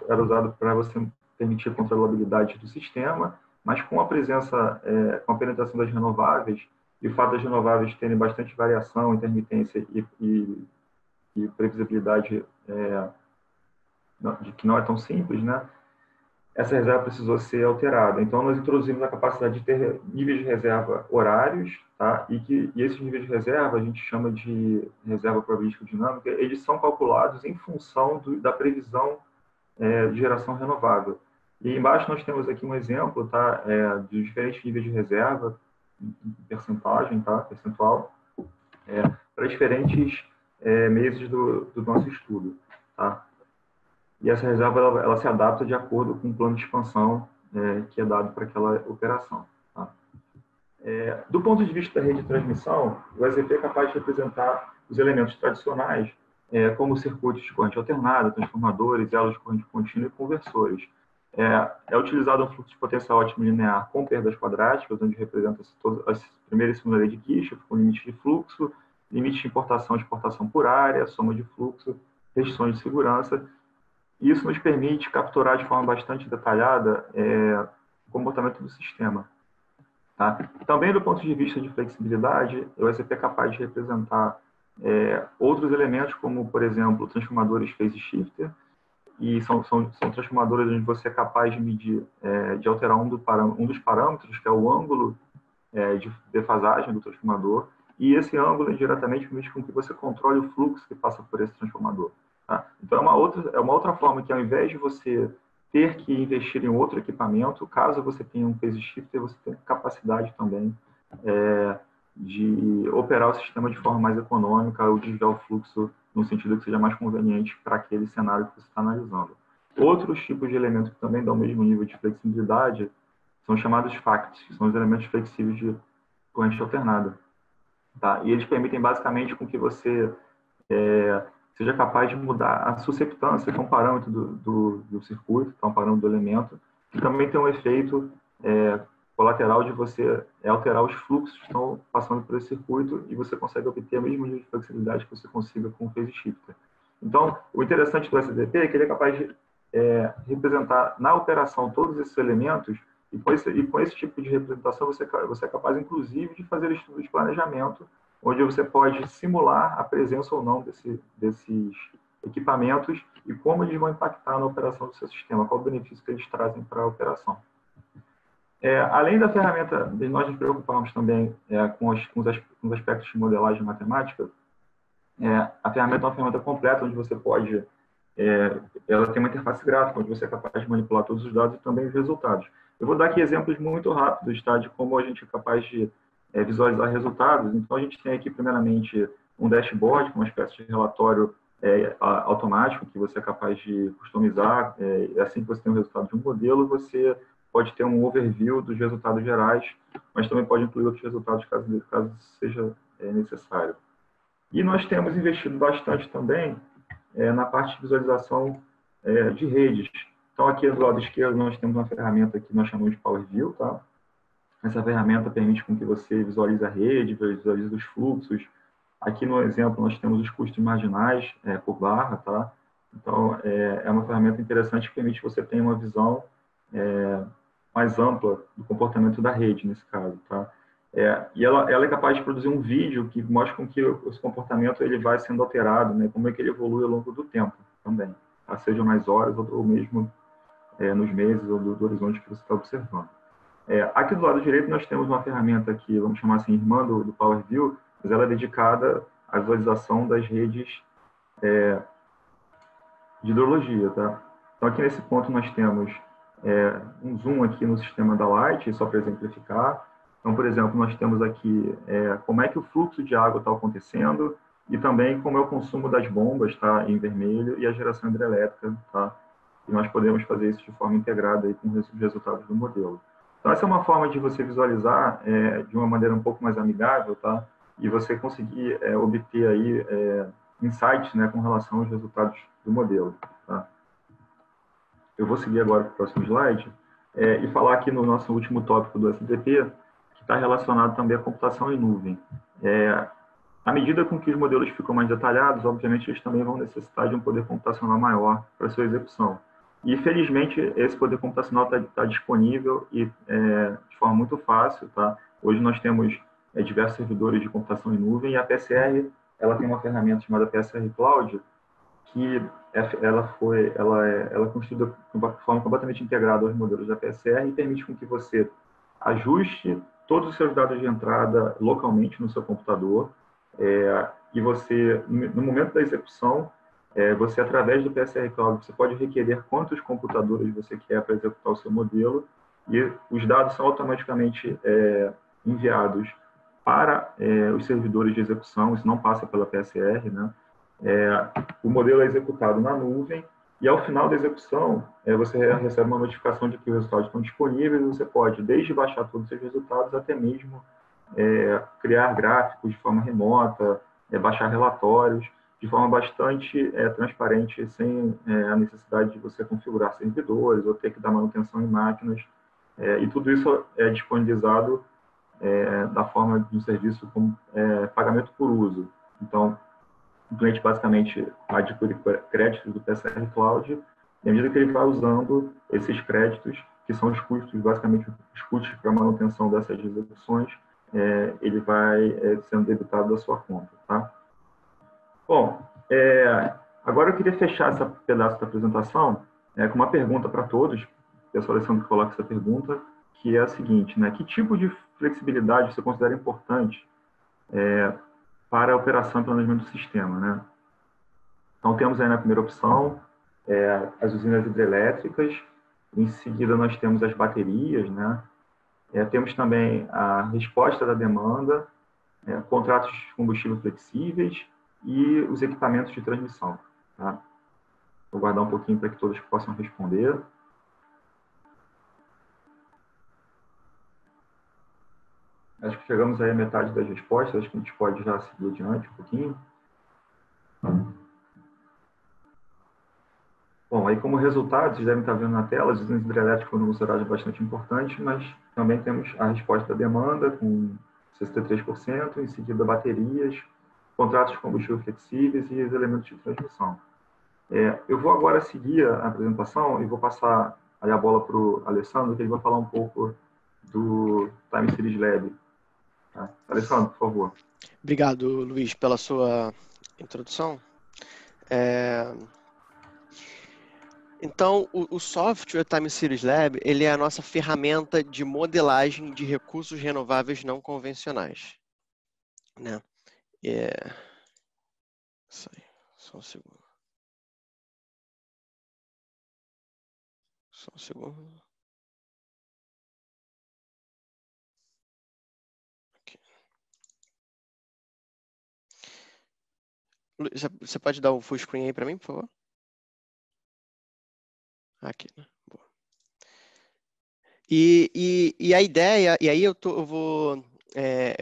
Speaker 3: era usada para você permitir a controlabilidade do sistema, mas com a presença, com a penetração das renováveis e o fato das renováveis terem bastante variação, intermitência e previsibilidade que não é tão simples, né? Essa reserva precisou ser alterada. Então, nós introduzimos a capacidade de ter níveis de reserva horários, tá? E esses níveis de reserva, a gente chama de reserva probabilística dinâmica, eles são calculados em função da previsão de geração renovável. E embaixo nós temos aqui um exemplo, tá? Dos diferentes níveis de reserva, em percentagem, tá? Percentual, para diferentes meses do nosso estudo, tá? E essa reserva ela se adapta de acordo com o plano de expansão que é dado para aquela operação. Tá? Do ponto de vista da rede de transmissão, o SDDP é capaz de representar os elementos tradicionais, como circuitos de corrente alternada, transformadores, elos de corrente contínua e conversores. É utilizado um fluxo de potencial ótimo linear com perdas quadráticas, onde representa-se todas as primeiras e segunda lei de Kirchhoff, com limite de fluxo, limite de importação e exportação por área, soma de fluxo, restrições de segurança. Isso nos permite capturar de forma bastante detalhada o comportamento do sistema. Tá? Também, do ponto de vista de flexibilidade, o SDDP é capaz de representar outros elementos, como, por exemplo, transformadores phase shifter, e são transformadores onde você é capaz de medir, de alterar um dos parâmetros, que é o ângulo de defasagem do transformador, e esse ângulo indiretamente permite com que você controle o fluxo que passa por esse transformador. Tá? Então, é uma outra forma que, ao invés de você ter que investir em outro equipamento, caso você tenha um phase shifter, você tem capacidade também de operar o sistema de forma mais econômica ou desviar o fluxo no sentido que seja mais conveniente para aquele cenário que você está analisando. Outros tipos de elementos que também dão o mesmo nível de flexibilidade são chamados FACTs, que são os elementos flexíveis de corrente alternada. Tá? E eles permitem basicamente com que você seja capaz de mudar a susceptância, que é um parâmetro do circuito, que é um parâmetro do elemento, e também tem um efeito colateral de você alterar os fluxos que estão passando por esse circuito e você consegue obter o mesmo nível de flexibilidade que você consiga com o phase shifter. Então, o interessante do SDP é que ele é capaz de representar na operação todos esses elementos e com esse tipo de representação você é capaz, inclusive, de fazer estudos de planejamento onde você pode simular a presença ou não desses equipamentos e como eles vão impactar na operação do seu sistema, qual o benefício que eles trazem para a operação. Além da ferramenta, nós nos preocupamos também com os aspectos de modelagem matemática. A ferramenta é uma ferramenta completa, onde você pode... ela tem uma interface gráfica, onde você é capaz de manipular todos os dados e também os resultados. Eu vou dar aqui exemplos muito rápidos, tá, de como a gente é capaz de visualizar resultados. Então, a gente tem aqui, primeiramente, um dashboard, uma espécie de relatório automático, que você é capaz de customizar. Assim que você tem o resultado de um modelo, você pode ter um overview dos resultados gerais, mas também pode incluir outros resultados, caso seja necessário. E nós temos investido bastante também na parte de visualização de redes. Então, aqui do lado esquerdo, nós temos uma ferramenta que nós chamamos de PowerView, tá? Essa ferramenta permite com que você visualize a rede, visualize os fluxos. Aqui no exemplo, nós temos os custos marginais por barra, tá? Então, é uma ferramenta interessante que permite que você tenha uma visão mais ampla do comportamento da rede, nesse caso, tá? E ela é capaz de produzir um vídeo que mostra com que esse comportamento ele vai sendo alterado, né? Como é que ele evolui ao longo do tempo também, tá? Seja nas horas ou mesmo nos meses ou do horizonte que você está observando. Aqui do lado direito nós temos uma ferramenta que, vamos chamar assim, irmã do PowerView, mas ela é dedicada à visualização das redes de hidrologia, tá? Então aqui nesse ponto nós temos um zoom aqui no sistema da Light, só para exemplificar. Então, por exemplo, nós temos aqui como é que o fluxo de água está acontecendo e também como é o consumo das bombas, tá, em vermelho, e a geração hidrelétrica, tá? E nós podemos fazer isso de forma integrada aí com os resultados do modelo. Então, essa é uma forma de você visualizar de uma maneira um pouco mais amigável, tá? E você conseguir obter aí insights, né, com relação aos resultados do modelo, tá? Eu vou seguir agora para o próximo slide e falar aqui no nosso último tópico do SDP, que está relacionado também à computação em nuvem. À medida com que os modelos ficam mais detalhados, obviamente, eles também vão necessitar de um poder computacional maior para sua execução. E, felizmente, esse poder computacional está disponível e de forma muito fácil, tá? Hoje nós temos diversos servidores de computação em nuvem e a PSR ela tem uma ferramenta chamada PSR Cloud, que ela é construída de uma forma completamente integrada aos modelos da PSR e permite com que você ajuste todos os seus dados de entrada localmente no seu computador e você, no momento da execução, você, através do PSR Cloud, você pode requerer quantos computadores você quer para executar o seu modelo e os dados são automaticamente enviados para os servidores de execução, isso não passa pela PSR, né? O modelo é executado na nuvem e, ao final da execução, você recebe uma notificação de que os resultados estão disponíveis e você pode, desde baixar todos os seus resultados, até mesmo criar gráficos de forma remota, baixar relatórios, de forma bastante transparente, sem a necessidade de você configurar servidores ou ter que dar manutenção em máquinas. E tudo isso é disponibilizado da forma de um serviço com pagamento por uso. Então, o cliente basicamente adquire créditos do PSR Cloud e, à medida que ele vai usando esses créditos, que são os custos, basicamente os custos para a manutenção dessas execuções, ele vai sendo debitado da sua conta, tá? Bom, agora eu queria fechar esse pedaço da apresentação com uma pergunta para todos. O pessoal Alessandro coloca essa pergunta, que é a seguinte, né? Que tipo de flexibilidade você considera importante para a operação e planejamento do sistema, né? Então, temos aí na primeira opção as usinas hidrelétricas, em seguida nós temos as baterias, né? Temos também a resposta da demanda, contratos de combustível flexíveis e os equipamentos de transmissão, tá? Vou guardar um pouquinho para que todos possam responder. Acho que chegamos aí à metade das respostas, acho que a gente pode já seguir adiante um pouquinho. Bom, aí como resultado, vocês devem estar vendo na tela, as usinas hidrelétricas foram consideradas bastante importantes, mas também temos a resposta da demanda, com 63%, em seguida baterias, contratos de combustível flexíveis e os elementos de transmissão. Eu vou agora seguir a apresentação e vou passar aí a bola para o Alessandro, que ele vai falar um pouco do Time Series Lab. Tá? Alessandro, por favor.
Speaker 2: Obrigado, Luiz, pela sua introdução. Então, o software Time Series Lab, ele é a nossa ferramenta de modelagem de recursos renováveis não convencionais. Né? Isso aí, só um segundo. Só um segundo. Aqui. Você pode dar o full screen aí para mim, por favor? Aqui, né? Boa. E a ideia, e aí eu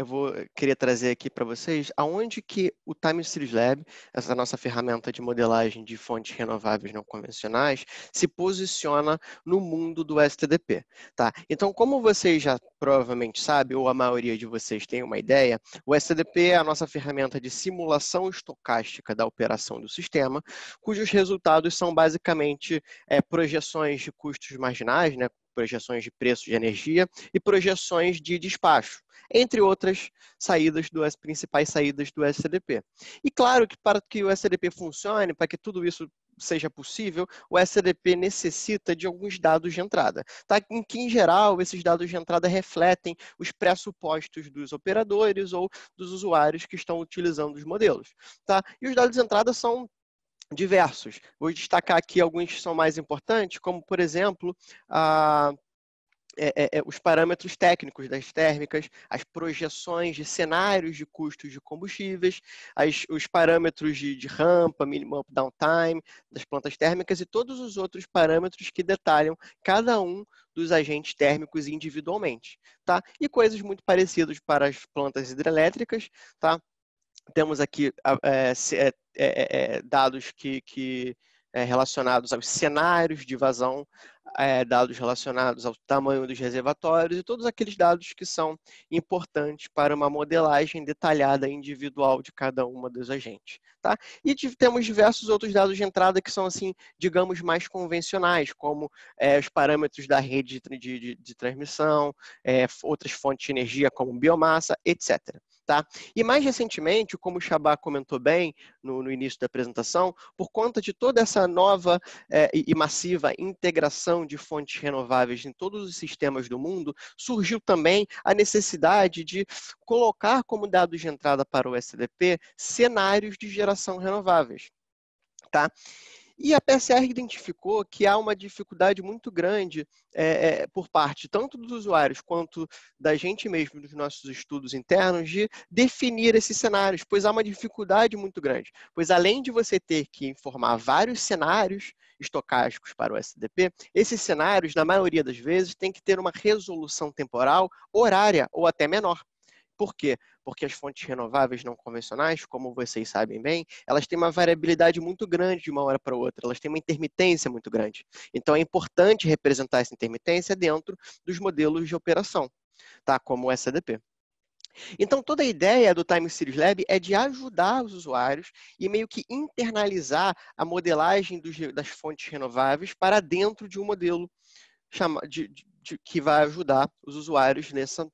Speaker 2: vou querer trazer aqui para vocês aonde que o Time Series Lab, essa nossa ferramenta de modelagem de fontes renováveis não convencionais, se posiciona no mundo do STDP. Tá? Então, como vocês já provavelmente sabem, ou a maioria de vocês tem uma ideia, o STDP é a nossa ferramenta de simulação estocástica da operação do sistema, cujos resultados são basicamente projeções de custos marginais, né? Projeções de preço de energia e projeções de despacho, entre outras principais saídas do STDP. E claro que para que o STDP funcione, para que tudo isso seja possível, o STDP necessita de alguns dados de entrada, tá? Em que, em geral, esses dados de entrada refletem os pressupostos dos operadores ou dos usuários que estão utilizando os modelos. Tá? E os dados de entrada são diversos. Vou destacar aqui alguns que são mais importantes, como, por exemplo, os parâmetros técnicos das térmicas, as projeções de cenários de custos de combustíveis, os parâmetros de rampa, minimum downtime das plantas térmicas e todos os outros parâmetros que detalham cada um dos agentes térmicos individualmente. Tá? E coisas muito parecidas para as plantas hidrelétricas, tá? Temos aqui dados relacionados aos cenários de vazão, dados relacionados ao tamanho dos reservatórios e todos aqueles dados que são importantes para uma modelagem detalhada individual de cada uma dos agentes. Tá? E temos diversos outros dados de entrada que são, assim, digamos, mais convencionais, como os parâmetros da rede de transmissão, outras fontes de energia como biomassa, etc. Tá? E mais recentemente, como o Chabá comentou bem no início da apresentação, por conta de toda essa nova e massiva integração de fontes renováveis em todos os sistemas do mundo, surgiu também a necessidade de colocar como dados de entrada para o STDP cenários de geração renováveis. Tá? E a PCR identificou que há uma dificuldade muito grande por parte tanto dos usuários quanto da gente mesmo, dos nossos estudos internos, de definir esses cenários, pois há uma dificuldade muito grande. Pois além de você ter que informar vários cenários estocásticos para o STDP, esses cenários, na maioria das vezes, têm que ter uma resolução temporal, horária ou até menor. Por quê? Porque as fontes renováveis não convencionais, como vocês sabem bem, elas têm uma variabilidade muito grande de uma hora para outra, elas têm uma intermitência muito grande. Então, é importante representar essa intermitência dentro dos modelos de operação, tá? Como o STDP. Então, toda a ideia do Time Series Lab é de ajudar os usuários e meio que internalizar a modelagem das fontes renováveis para dentro de um modelo que vai ajudar os usuários nessa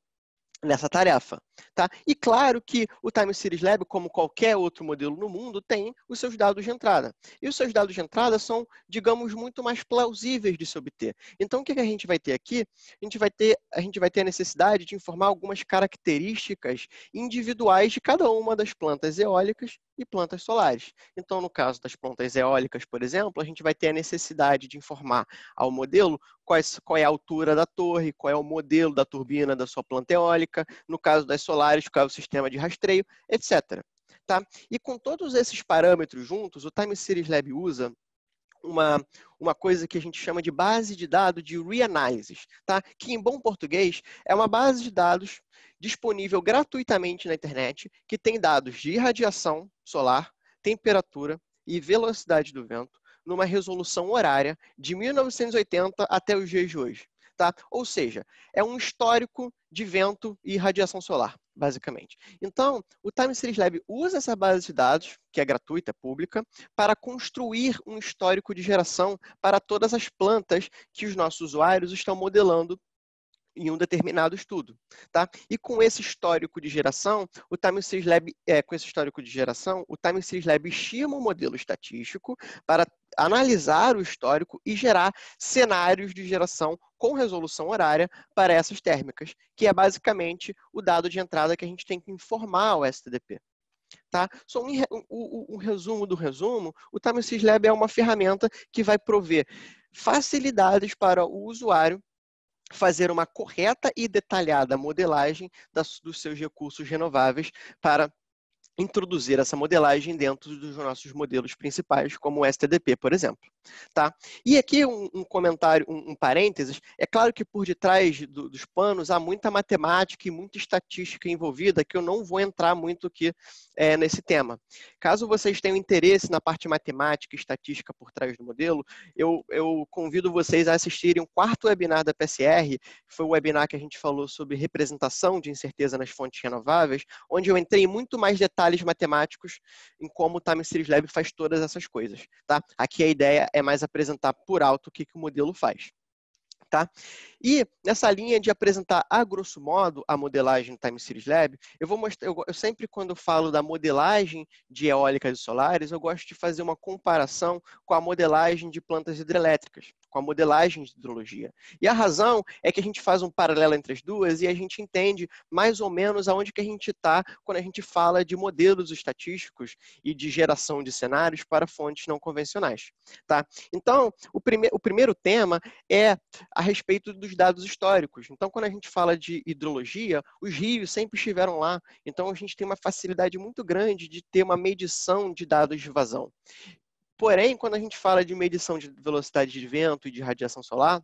Speaker 2: tarefa. Tá? E claro que o Time Series Lab, como qualquer outro modelo no mundo, tem os seus dados de entrada. E os seus dados de entrada são, digamos, muito mais plausíveis de se obter. Então, o que a gente vai ter aqui? A gente vai ter a necessidade de informar algumas características individuais de cada uma das plantas eólicas e plantas solares. Então, no caso das plantas eólicas, por exemplo, a gente vai ter a necessidade de informar ao modelo qual é a altura da torre, qual é o modelo da turbina da sua planta eólica, no caso das solares, qual é o sistema de rastreio, etc. Tá? E com todos esses parâmetros juntos, o Time Series Lab usa uma coisa que a gente chama de base de dados de reanalysis, tá? Que em bom português é uma base de dados disponível gratuitamente na internet, que tem dados de radiação solar, temperatura e velocidade do vento, numa resolução horária de 1980 até os dias de hoje. Tá? Ou seja, é um histórico de vento e radiação solar, basicamente. Então, o Time Series Lab usa essa base de dados, que é gratuita, pública, para construir um histórico de geração para todas as plantas que os nossos usuários estão modelando em um determinado estudo, tá? E com esse histórico de geração, o Time Series Lab, o Time Series Lab estima um modelo estatístico para analisar o histórico e gerar cenários de geração com resolução horária para essas térmicas, que é basicamente o dado de entrada que a gente tem que informar ao STDP. Tá? Só um resumo do resumo, o Time Series Lab é uma ferramenta que vai prover facilidades para o usuário fazer uma correta e detalhada modelagem dos seus recursos renováveis para introduzir essa modelagem dentro dos nossos modelos principais, como o STDP, por exemplo. Tá? E aqui um comentário, um parênteses, é claro que por detrás dos panos há muita matemática e muita estatística envolvida, que eu não vou entrar muito aqui nesse tema. Caso vocês tenham interesse na parte matemática e estatística por trás do modelo, eu convido vocês a assistirem o 4º webinar da PSR, que foi o webinar que a gente falou sobre representação de incerteza nas fontes renováveis, onde eu entrei em muito mais detalhes matemáticos em como o Time Series Lab faz todas essas coisas. Tá? Aqui a ideia é mais apresentar por alto o que o modelo faz. Tá? E nessa linha de apresentar a grosso modo a modelagem do Time Series Lab, eu vou mostrar, eu sempre quando eu falo da modelagem de eólicas e solares, eu gosto de fazer uma comparação com a modelagem de plantas hidrelétricas, com a modelagem de hidrologia. E a razão é que a gente faz um paralelo entre as duas e a gente entende mais ou menos aonde que a gente está quando a gente fala de modelos estatísticos e de geração de cenários para fontes não convencionais. Tá? Então, o primeiro tema é a respeito dos dados históricos. Então, quando a gente fala de hidrologia, os rios sempre estiveram lá. Então, a gente tem uma facilidade muito grande de ter uma medição de dados de vazão. Porém, quando a gente fala de medição de velocidade de vento e de radiação solar,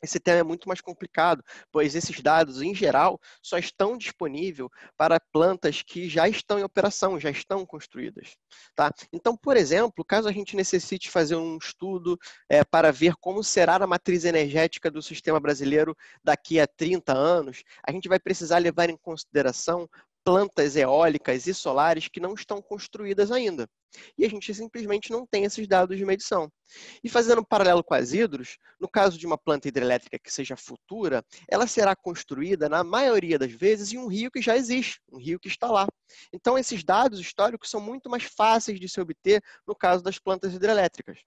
Speaker 2: esse tema é muito mais complicado, pois esses dados, em geral, só estão disponíveis para plantas que já estão em operação, já estão construídas. Tá? Então, por exemplo, caso a gente necessite fazer um estudo para ver como será a matriz energética do sistema brasileiro daqui a 30 anos, a gente vai precisar levar em consideração plantas eólicas e solares que não estão construídas ainda. E a gente simplesmente não tem esses dados de medição. E fazendo um paralelo com as hidros, no caso de uma planta hidrelétrica que seja futura, ela será construída, na maioria das vezes, em um rio que já existe, um rio que está lá. Então, esses dados históricos são muito mais fáceis de se obter no caso das plantas hidrelétricas.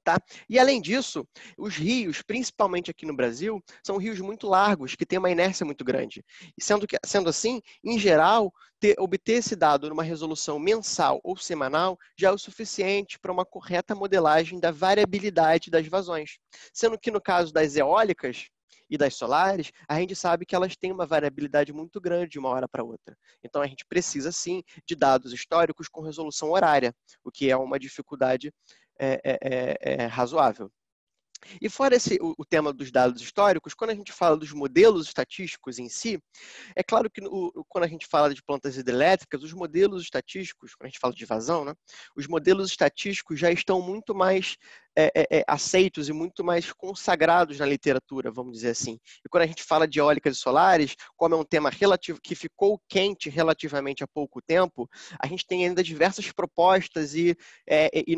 Speaker 2: Tá? E além disso, os rios, principalmente aqui no Brasil, são rios muito largos, que têm uma inércia muito grande. E sendo assim, em geral, obter esse dado numa resolução mensal ou semanal já é o suficiente para uma correta modelagem da variabilidade das vazões. Sendo que no caso das eólicas e das solares, a gente sabe que elas têm uma variabilidade muito grande de uma hora para outra. Então, a gente precisa, sim, de dados históricos com resolução horária, o que é uma dificuldade razoável. E fora o tema dos dados históricos, quando a gente fala dos modelos estatísticos em si, é claro que quando a gente fala de plantas hidrelétricas, os modelos estatísticos, quando a gente fala de vazão, né, os modelos estatísticos já estão muito mais aceitos e muito mais consagrados na literatura, vamos dizer assim. E quando a gente fala de eólicas e solares, como é um tema que ficou quente relativamente há pouco tempo, a gente tem ainda diversas propostas e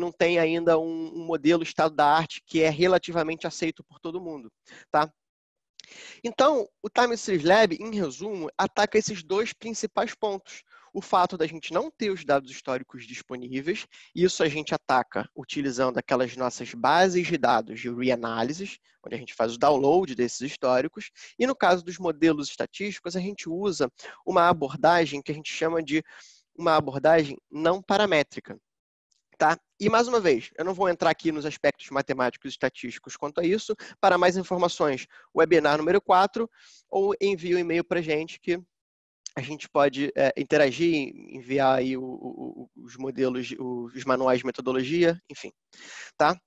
Speaker 2: não tem ainda um modelo estado da arte que é relativamente aceito por todo mundo, tá? Então, o Time Series Lab, em resumo, ataca esses dois principais pontos. O fato da gente não ter os dados históricos disponíveis, isso a gente ataca utilizando aquelas nossas bases de dados de reanalysis, onde a gente faz o download desses históricos, e no caso dos modelos estatísticos, a gente usa uma abordagem que a gente chama de uma abordagem não paramétrica. Tá? E, mais uma vez, eu não vou entrar aqui nos aspectos matemáticos e estatísticos quanto a isso. Para mais informações, webinar número 4, ou envie um e-mail para a gente que a gente pode interagir, enviar aí os modelos, os manuais de metodologia, enfim. Tá?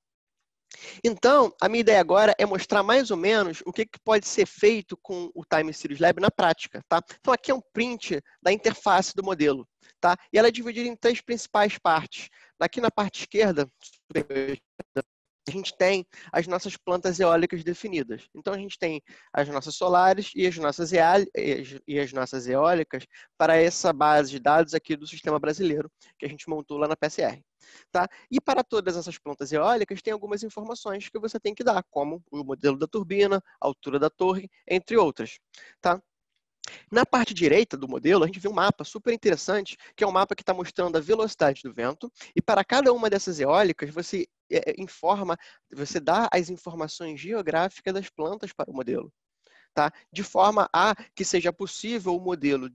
Speaker 2: Então, a minha ideia agora é mostrar mais ou menos o que pode ser feito com o Time Series Lab na prática, tá? Então, aqui é um print da interface do modelo, tá? E ela é dividida em 3 principais partes. Aqui na parte esquerda, a gente tem as nossas plantas eólicas definidas. Então, a gente tem as nossas solares e as nossas eólicas para essa base de dados aqui do sistema brasileiro, que a gente montou lá na PSR. Tá? E para todas essas plantas eólicas, tem algumas informações que você tem que dar, como o modelo da turbina, a altura da torre, entre outras. Tá? Na parte direita do modelo, a gente vê um mapa super interessante, que é um mapa que está mostrando a velocidade do vento, e para cada uma dessas eólicas, você você dá as informações geográficas das plantas para o modelo. Tá? De forma a que seja possível o modelo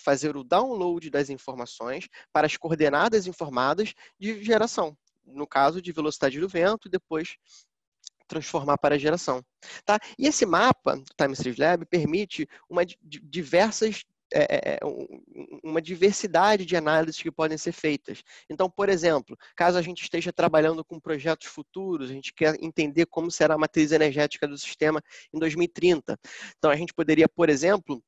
Speaker 2: fazer o download das informações para as coordenadas informadas de geração, no caso de velocidade do vento, e depois transformar para a geração. Tá? E esse mapa do Time Series Lab permite uma diversidade de análises que podem ser feitas. Então, por exemplo, caso a gente esteja trabalhando com projetos futuros, a gente quer entender como será a matriz energética do sistema em 2030. Então, a gente poderia, por exemplo,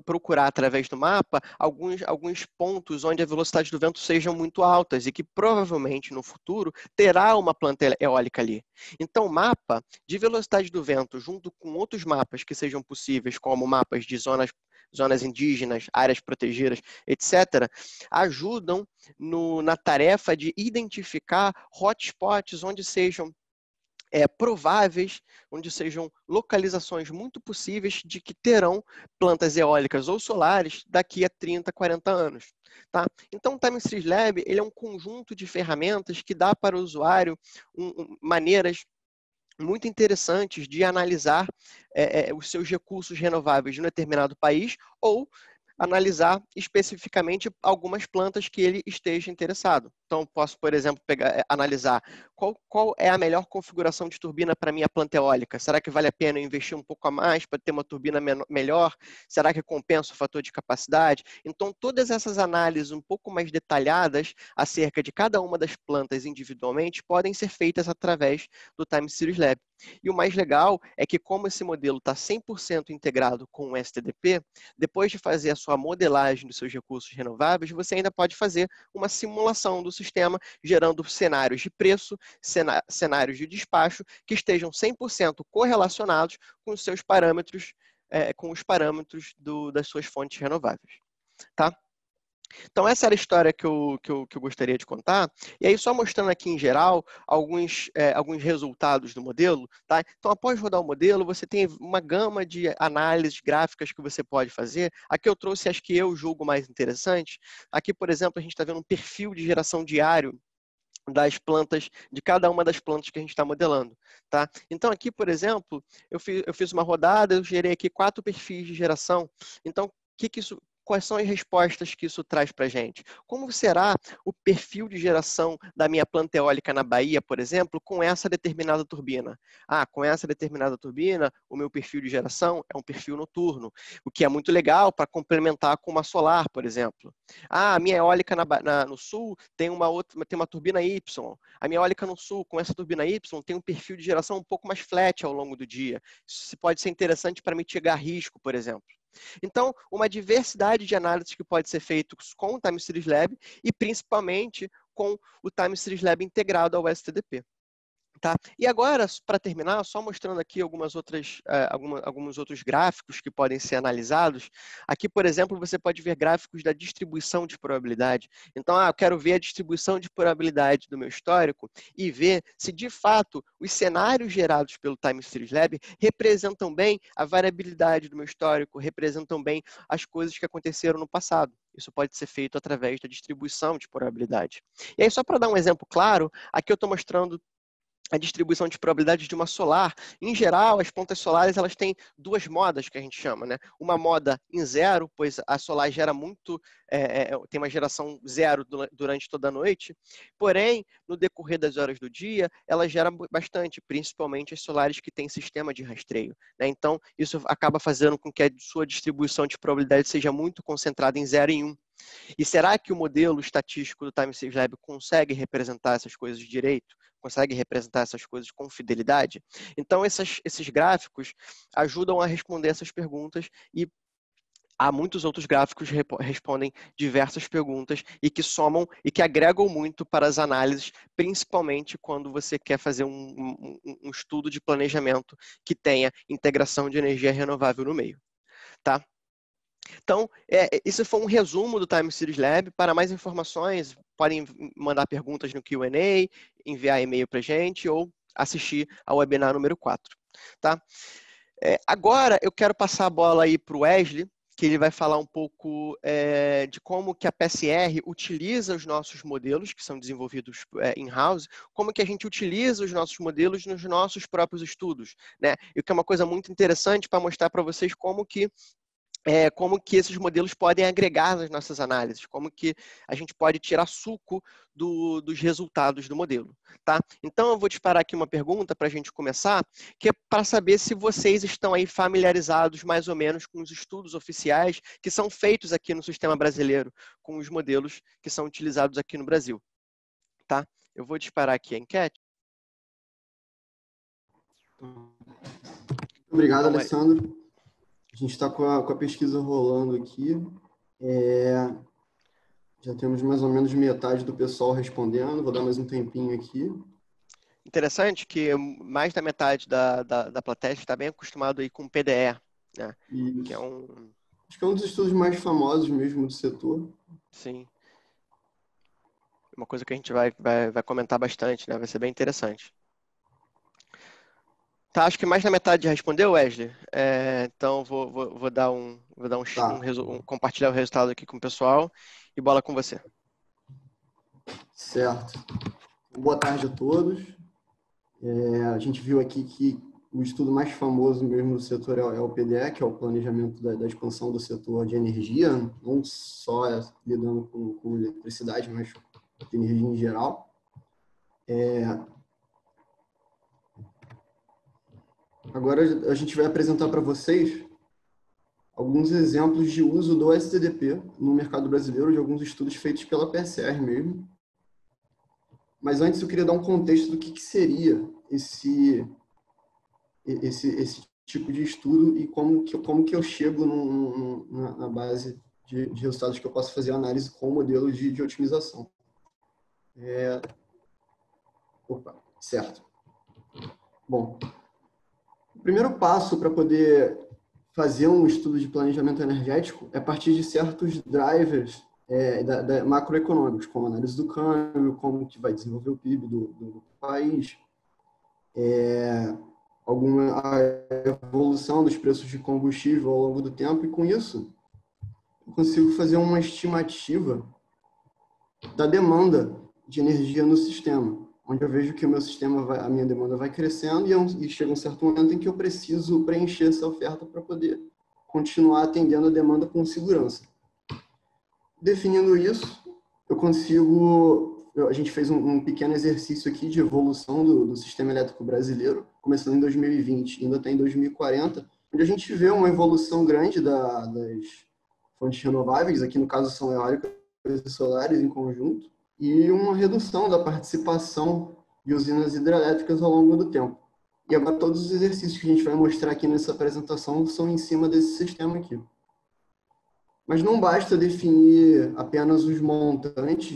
Speaker 2: procurar através do mapa alguns pontos onde a velocidade do vento sejam muito altas e que provavelmente no futuro terá uma planta eólica ali. Então o mapa de velocidade do vento junto com outros mapas que sejam possíveis, como mapas de zonas indígenas, áreas protegidas, etc., ajudam na tarefa de identificar hotspots onde sejam prováveis, onde sejam localizações muito possíveis de que terão plantas eólicas ou solares daqui a 30, 40 anos. Tá? Então, o Time Series Lab ele é um conjunto de ferramentas que dá para o usuário maneiras muito interessantes de analisar os seus recursos renováveis de um determinado país ou analisar especificamente algumas plantas que ele esteja interessado. Então, posso, por exemplo, analisar qual é a melhor configuração de turbina para a minha planta eólica. Será que vale a pena eu investir um pouco a mais para ter uma turbina melhor? Será que compensa o fator de capacidade? Então, todas essas análises um pouco mais detalhadas acerca de cada uma das plantas individualmente podem ser feitas através do Time Series Lab. E o mais legal é que, como esse modelo está 100% integrado com o STDP, depois de fazer a sua modelagem dos seus recursos renováveis, você ainda pode fazer uma simulação do sistema, gerando cenários de preço, cenários de despacho, que estejam 100% correlacionados com os seus parâmetros, com os parâmetros das suas fontes renováveis. Tá? Então, essa era a história que eu gostaria de contar. E aí, só mostrando aqui em geral alguns resultados do modelo. Tá? Então, após rodar o modelo, você tem uma gama de análises gráficas que você pode fazer. Aqui eu trouxe as que eu julgo mais interessantes. Aqui, por exemplo, a gente está vendo um perfil de geração diário das plantas, de cada uma das plantas que a gente está modelando. Tá? Então, aqui, por exemplo, eu fiz uma rodada, eu gerei aqui 4 perfis de geração. Então, quais são as respostas que isso traz para a gente? Como será o perfil de geração da minha planta eólica na Bahia, por exemplo, com essa determinada turbina? Com essa determinada turbina, o meu perfil de geração é um perfil noturno, o que é muito legal para complementar com uma solar, por exemplo. A minha eólica no sul tem uma turbina Y. A minha eólica no sul, com essa turbina Y, tem um perfil de geração um pouco mais flat ao longo do dia. Isso pode ser interessante para mitigar risco, por exemplo. Então, uma diversidade de análises que pode ser feito com o Time Series Lab e principalmente com o Time Series Lab integrado ao STDP. Tá? E agora, para terminar, só mostrando aqui alguns outros gráficos que podem ser analisados. Aqui, por exemplo, você pode ver gráficos da distribuição de probabilidade. Então, eu quero ver a distribuição de probabilidade do meu histórico e ver se, de fato, os cenários gerados pelo Time Series Lab representam bem a variabilidade do meu histórico, representam bem as coisas que aconteceram no passado. Isso pode ser feito através da distribuição de probabilidade. E aí, só para dar um exemplo claro, aqui eu estou mostrando a distribuição de probabilidades de uma solar. Em geral, as plantas solares elas têm 2 modas que a gente chama, né? Uma moda em zero, pois a solar gera muito, tem uma geração zero durante toda a noite, porém, no decorrer das horas do dia, ela gera bastante, principalmente as solares que têm sistema de rastreio, né? Então, isso acaba fazendo com que a sua distribuição de probabilidade seja muito concentrada em 0 e 1. E será que o modelo estatístico do Time Series Lab consegue representar essas coisas direito? Consegue representar essas coisas com fidelidade? Então, esses gráficos ajudam a responder essas perguntas e há muitos outros gráficos que respondem diversas perguntas e que somam e que agregam muito para as análises, principalmente quando você quer fazer um estudo de planejamento que tenha integração de energia renovável no meio. Tá? Então, isso foi um resumo do Time Series Lab. Para mais informações, podem mandar perguntas no Q&A, enviar e-mail para a gente ou assistir ao webinar número 4. Tá? Agora, eu quero passar a bola aí para o Wesley, que ele vai falar um pouco de como que a PSR utiliza os nossos modelos, que são desenvolvidos in-house, como que a gente utiliza os nossos modelos nos nossos próprios estudos, né? E que é uma coisa muito interessante para mostrar para vocês como que esses modelos podem agregar nas nossas análises, como que a gente pode tirar suco dos resultados do modelo. Tá? Então, eu vou disparar aqui uma pergunta para a gente começar, que é para saber se vocês estão aí familiarizados mais ou menos com os estudos oficiais que são feitos aqui no sistema brasileiro, com os modelos que são utilizados aqui no Brasil. Tá? Eu vou disparar aqui a enquete.
Speaker 4: Obrigado, Alessandro. A gente está com a pesquisa rolando aqui. Já temos mais ou menos metade do pessoal respondendo. Vou dar mais um tempinho aqui.
Speaker 2: Interessante que mais da metade da plateia está bem acostumado aí com PDE, né? Que é
Speaker 4: acho que é um dos estudos mais famosos mesmo do setor.
Speaker 2: Sim. Uma coisa que a gente vai comentar bastante, né? Vai ser bem interessante. Tá, acho que mais da metade já respondeu, Wesley. Então, vou dar compartilhar o resultado aqui com o pessoal e bola com você.
Speaker 4: Certo. Boa tarde a todos. A gente viu aqui que o estudo mais famoso mesmo do setor é o PDE, que é o planejamento da expansão do setor de energia, não só lidando com eletricidade, mas de energia em geral. Agora a gente vai apresentar para vocês alguns exemplos de uso do STDP no mercado brasileiro, de alguns estudos feitos pela PSR mesmo. Mas antes eu queria dar um contexto do que seria esse tipo de estudo e como que eu chego na base de resultados que eu posso fazer análise com modelos de otimização. Certo. Bom, o primeiro passo para poder fazer um estudo de planejamento energético é partir de certos drivers macroeconômicos, como análise do câmbio, como que vai desenvolver o PIB do país, a evolução dos preços de combustível ao longo do tempo, e com isso eu consigo fazer uma estimativa da demanda de energia no sistema, onde eu vejo que o meu sistema, a minha demanda vai crescendo e chega um certo momento em que eu preciso preencher essa oferta para poder continuar atendendo a demanda com segurança. Definindo isso, a gente fez um pequeno exercício aqui de evolução do sistema elétrico brasileiro, começando em 2020, indo até em 2040, onde a gente vê uma evolução grande das fontes renováveis, aqui no caso são eólicas e solares em conjunto, e uma redução da participação de usinas hidrelétricas ao longo do tempo. E agora todos os exercícios que a gente vai mostrar aqui nessa apresentação são em cima desse sistema aqui. Mas não basta definir apenas os montantes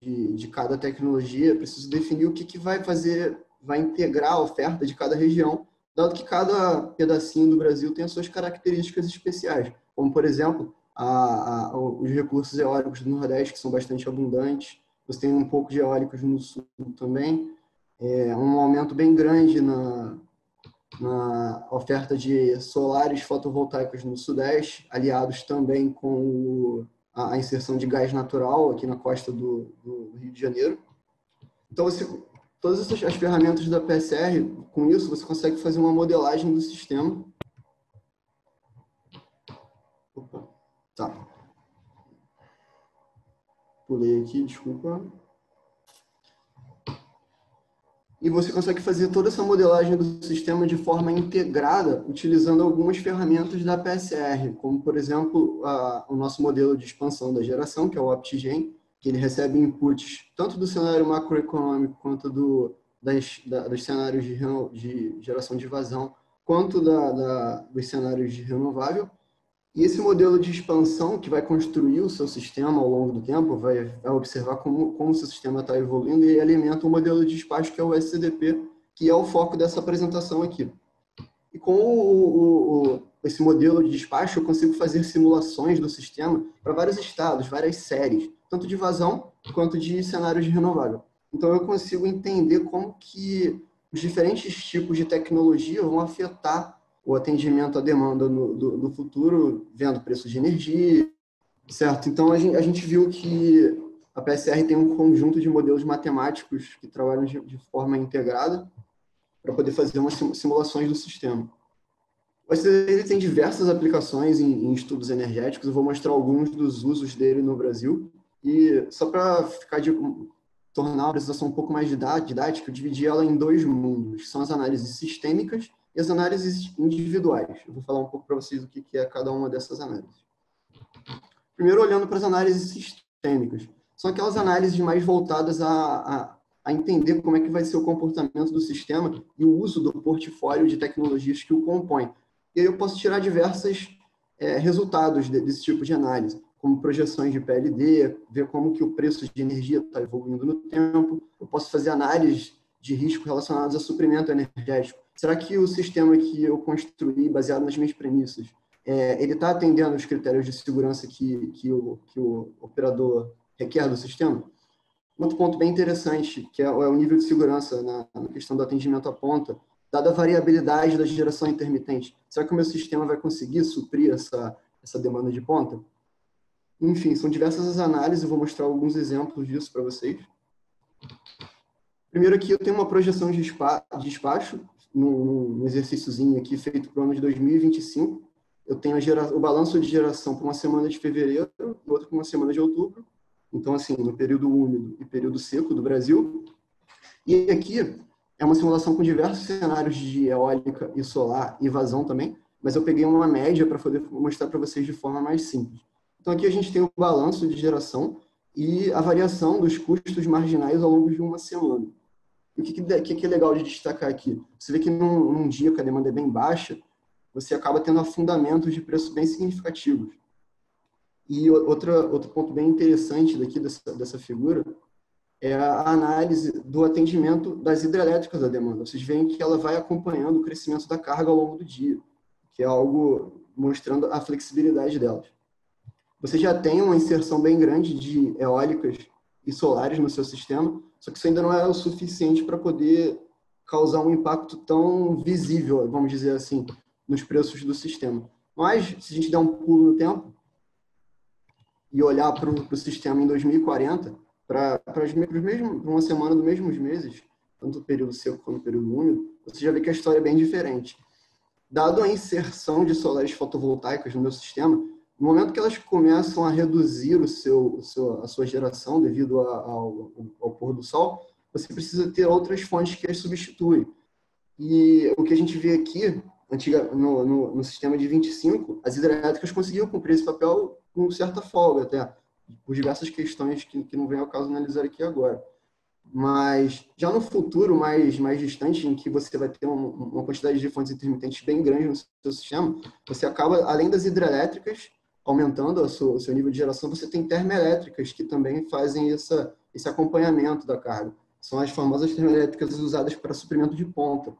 Speaker 4: de cada tecnologia, é preciso definir o que vai integrar a oferta de cada região, dado que cada pedacinho do Brasil tem as suas características especiais, como, por exemplo, os recursos eólicos do Nordeste, que são bastante abundantes, você tem um pouco de eólicos no Sul também, um aumento bem grande na oferta de solares fotovoltaicos no Sudeste, aliados também com a inserção de gás natural aqui na costa do Rio de Janeiro. Então, todas as ferramentas da PSR, com isso, você consegue fazer uma modelagem do sistema. Opa, tá. Pulei aqui, desculpa. e você consegue fazer toda essa modelagem do sistema de forma integrada, utilizando algumas ferramentas da PSR, como, por exemplo, o nosso modelo de expansão da geração, que é o OptiGen, que ele recebe inputs tanto do cenário macroeconômico quanto dos cenários de geração de vazão, quanto dos cenários de renovável. E esse modelo de expansão que vai construir o seu sistema ao longo do tempo, vai observar como o seu sistema está evoluindo e alimenta um modelo de despacho que é o SCDP, que é o foco dessa apresentação aqui. E com esse modelo de despacho, eu consigo fazer simulações do sistema para vários estados, várias séries, tanto de vazão quanto de cenários de renovável. Então, eu consigo entender como que os diferentes tipos de tecnologia vão afetar o atendimento à demanda do futuro, vendo preço de energia, certo? Então, a gente viu que a PSR tem um conjunto de modelos matemáticos que trabalham de forma integrada para poder fazer umas simulações do sistema. Ele tem diversas aplicações em estudos energéticos, eu vou mostrar alguns dos usos dele no Brasil, e só para tornar a apresentação um pouco mais didática, eu dividi ela em dois mundos, que são as análises sistêmicas e as análises individuais. Eu vou falar um pouco para vocês o que é cada uma dessas análises. Primeiro, olhando para as análises sistêmicas. São aquelas análises mais voltadas a entender como é que vai ser o comportamento do sistema e o uso do portfólio de tecnologias que o compõe. E aí eu posso tirar diversos resultados desse tipo de análise, como projeções de PLD, ver como que o preço de energia está evoluindo no tempo. Eu posso fazer análises de risco relacionados a suprimento energético. Será que o sistema que eu construí, baseado nas minhas premissas, ele está atendendo os critérios de segurança que o operador requer do sistema? Outro ponto bem interessante, que é o nível de segurança na questão do atendimento à ponta, dada a variabilidade da geração intermitente. Será que o meu sistema vai conseguir suprir essa demanda de ponta? Enfim, são diversas as análises, eu vou mostrar alguns exemplos disso para vocês. Primeiro aqui eu tenho uma projeção de despacho, num exercíciozinho aqui feito para o ano de 2025. Eu tenho o balanço de geração para uma semana de fevereiro e outra para uma semana de outubro. Então, assim, no período úmido e período seco do Brasil. E aqui é uma simulação com diversos cenários de eólica e solar e vazão também, mas eu peguei uma média para poder mostrar para vocês de forma mais simples. Então, aqui a gente tem o balanço de geração e a variação dos custos marginais ao longo de uma semana. O que é legal de destacar aqui? Você vê que num dia que a demanda é bem baixa, você acaba tendo afundamentos de preço bem significativos. E outro ponto bem interessante daqui dessa figura é a análise do atendimento das hidrelétricas da demanda. Vocês veem que ela vai acompanhando o crescimento da carga ao longo do dia, que é algo mostrando a flexibilidade delas. Você já tem uma inserção bem grande de eólicas e solares no seu sistema, só que isso ainda não é o suficiente para poder causar um impacto tão visível, vamos dizer assim, nos preços do sistema. Mas, se a gente der um pulo no tempo e olhar para o sistema em 2040, para uma semana dos mesmos meses, tanto o período seco quanto o período úmido, você já vê que a história é bem diferente. Dado a inserção de solares fotovoltaicas no meu sistema, no momento que elas começam a reduzir a sua geração devido ao pôr do sol, você precisa ter outras fontes que as substituem. E o que a gente vê aqui, no sistema de 25, as hidrelétricas conseguiam cumprir esse papel com certa folga até, por diversas questões que não vem ao caso analisar aqui agora. Mas já no futuro mais distante, em que você vai ter uma quantidade de fontes intermitentes bem grande no seu sistema, você acaba, além das hidrelétricas, aumentando o seu nível de geração, você tem termoelétricas que também fazem esse acompanhamento da carga. São as famosas termoelétricas usadas para suprimento de ponta.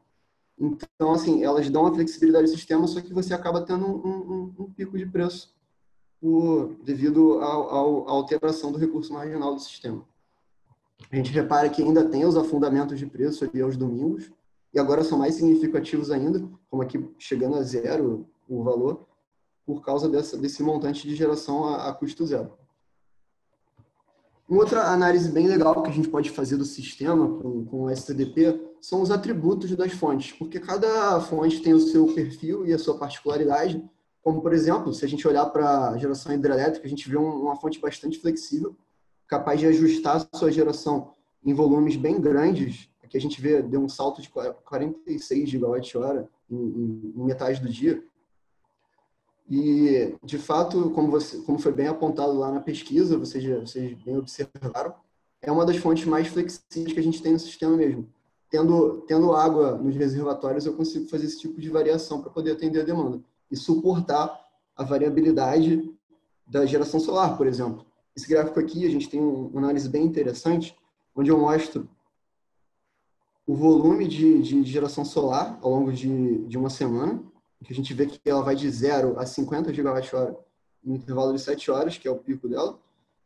Speaker 4: Então, assim, elas dão a flexibilidade do sistema, só que você acaba tendo um pico de preço devido à alteração do recurso marginal do sistema. A gente repara que ainda tem os afundamentos de preço ali aos domingos, e agora são mais significativos ainda, como aqui chegando a zero o valor, por causa desse montante de geração a custo zero. Uma outra análise bem legal que a gente pode fazer do sistema com o SCDP são os atributos das fontes, porque cada fonte tem o seu perfil e a sua particularidade. Como, por exemplo, se a gente olhar para a geração hidrelétrica, a gente vê uma fonte bastante flexível, capaz de ajustar a sua geração em volumes bem grandes. que a gente vê deu um salto de 46 gigawatt-hora em metade do dia. E, de fato, como foi bem apontado lá na pesquisa, vocês bem observaram, é uma das fontes mais flexíveis que a gente tem no sistema mesmo. Tendo água nos reservatórios, eu consigo fazer esse tipo de variação para poder atender a demanda e suportar a variabilidade da geração solar, por exemplo. Esse gráfico aqui, a gente tem uma análise bem interessante, onde eu mostro o volume de geração solar ao longo de uma semana, que a gente vê que ela vai de 0 a 50 gigawatt-hora no intervalo de 7 horas, que é o pico dela.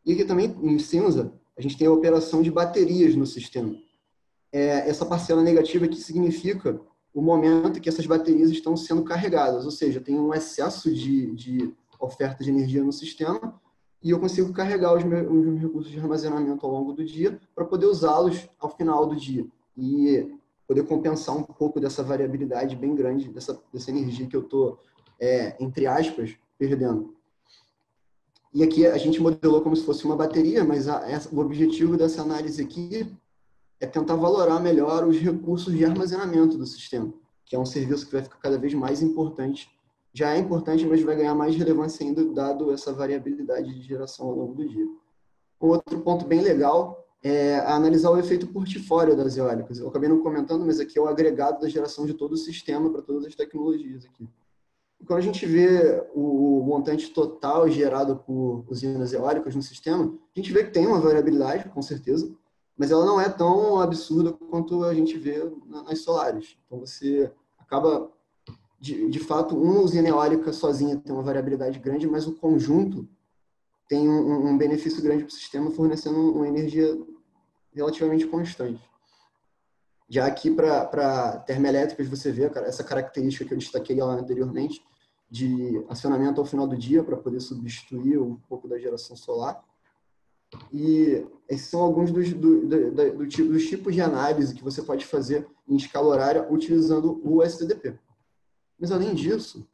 Speaker 4: E aqui também, em cinza, a gente tem a operação de baterias no sistema. Essa parcela negativa aqui significa o momento que essas baterias estão sendo carregadas, ou seja, tem um excesso de oferta de energia no sistema e eu consigo carregar os meus recursos de armazenamento ao longo do dia para poder usá-los ao final do dia e poder compensar um pouco dessa variabilidade bem grande, dessa energia que eu estou, entre aspas, perdendo. E aqui a gente modelou como se fosse uma bateria, mas o objetivo dessa análise aqui é tentar valorar melhor os recursos de armazenamento do sistema, que é um serviço que vai ficar cada vez mais importante. Já é importante, mas vai ganhar mais relevância ainda, dado essa variabilidade de geração ao longo do dia. Um outro ponto bem legal é analisar o efeito portfólio das eólicas. Eu acabei não comentando, mas aqui é o agregado da geração de todo o sistema para todas as tecnologias aqui. E quando a gente vê o montante total gerado por usinas eólicas no sistema, a gente vê que tem uma variabilidade, com certeza, mas ela não é tão absurda quanto a gente vê nas solares. Então, você acaba, de fato, uma usina eólica sozinha tem uma variabilidade grande, mas o conjunto tem um benefício grande para o sistema, fornecendo uma energia relativamente constante. Já aqui, para termoelétricas, você vê essa característica que eu destaquei lá anteriormente, de acionamento ao final do dia, para poder substituir um pouco da geração solar. E esses são alguns dos tipos de análise que você pode fazer em escala horária utilizando o SDP. Mas, além disso,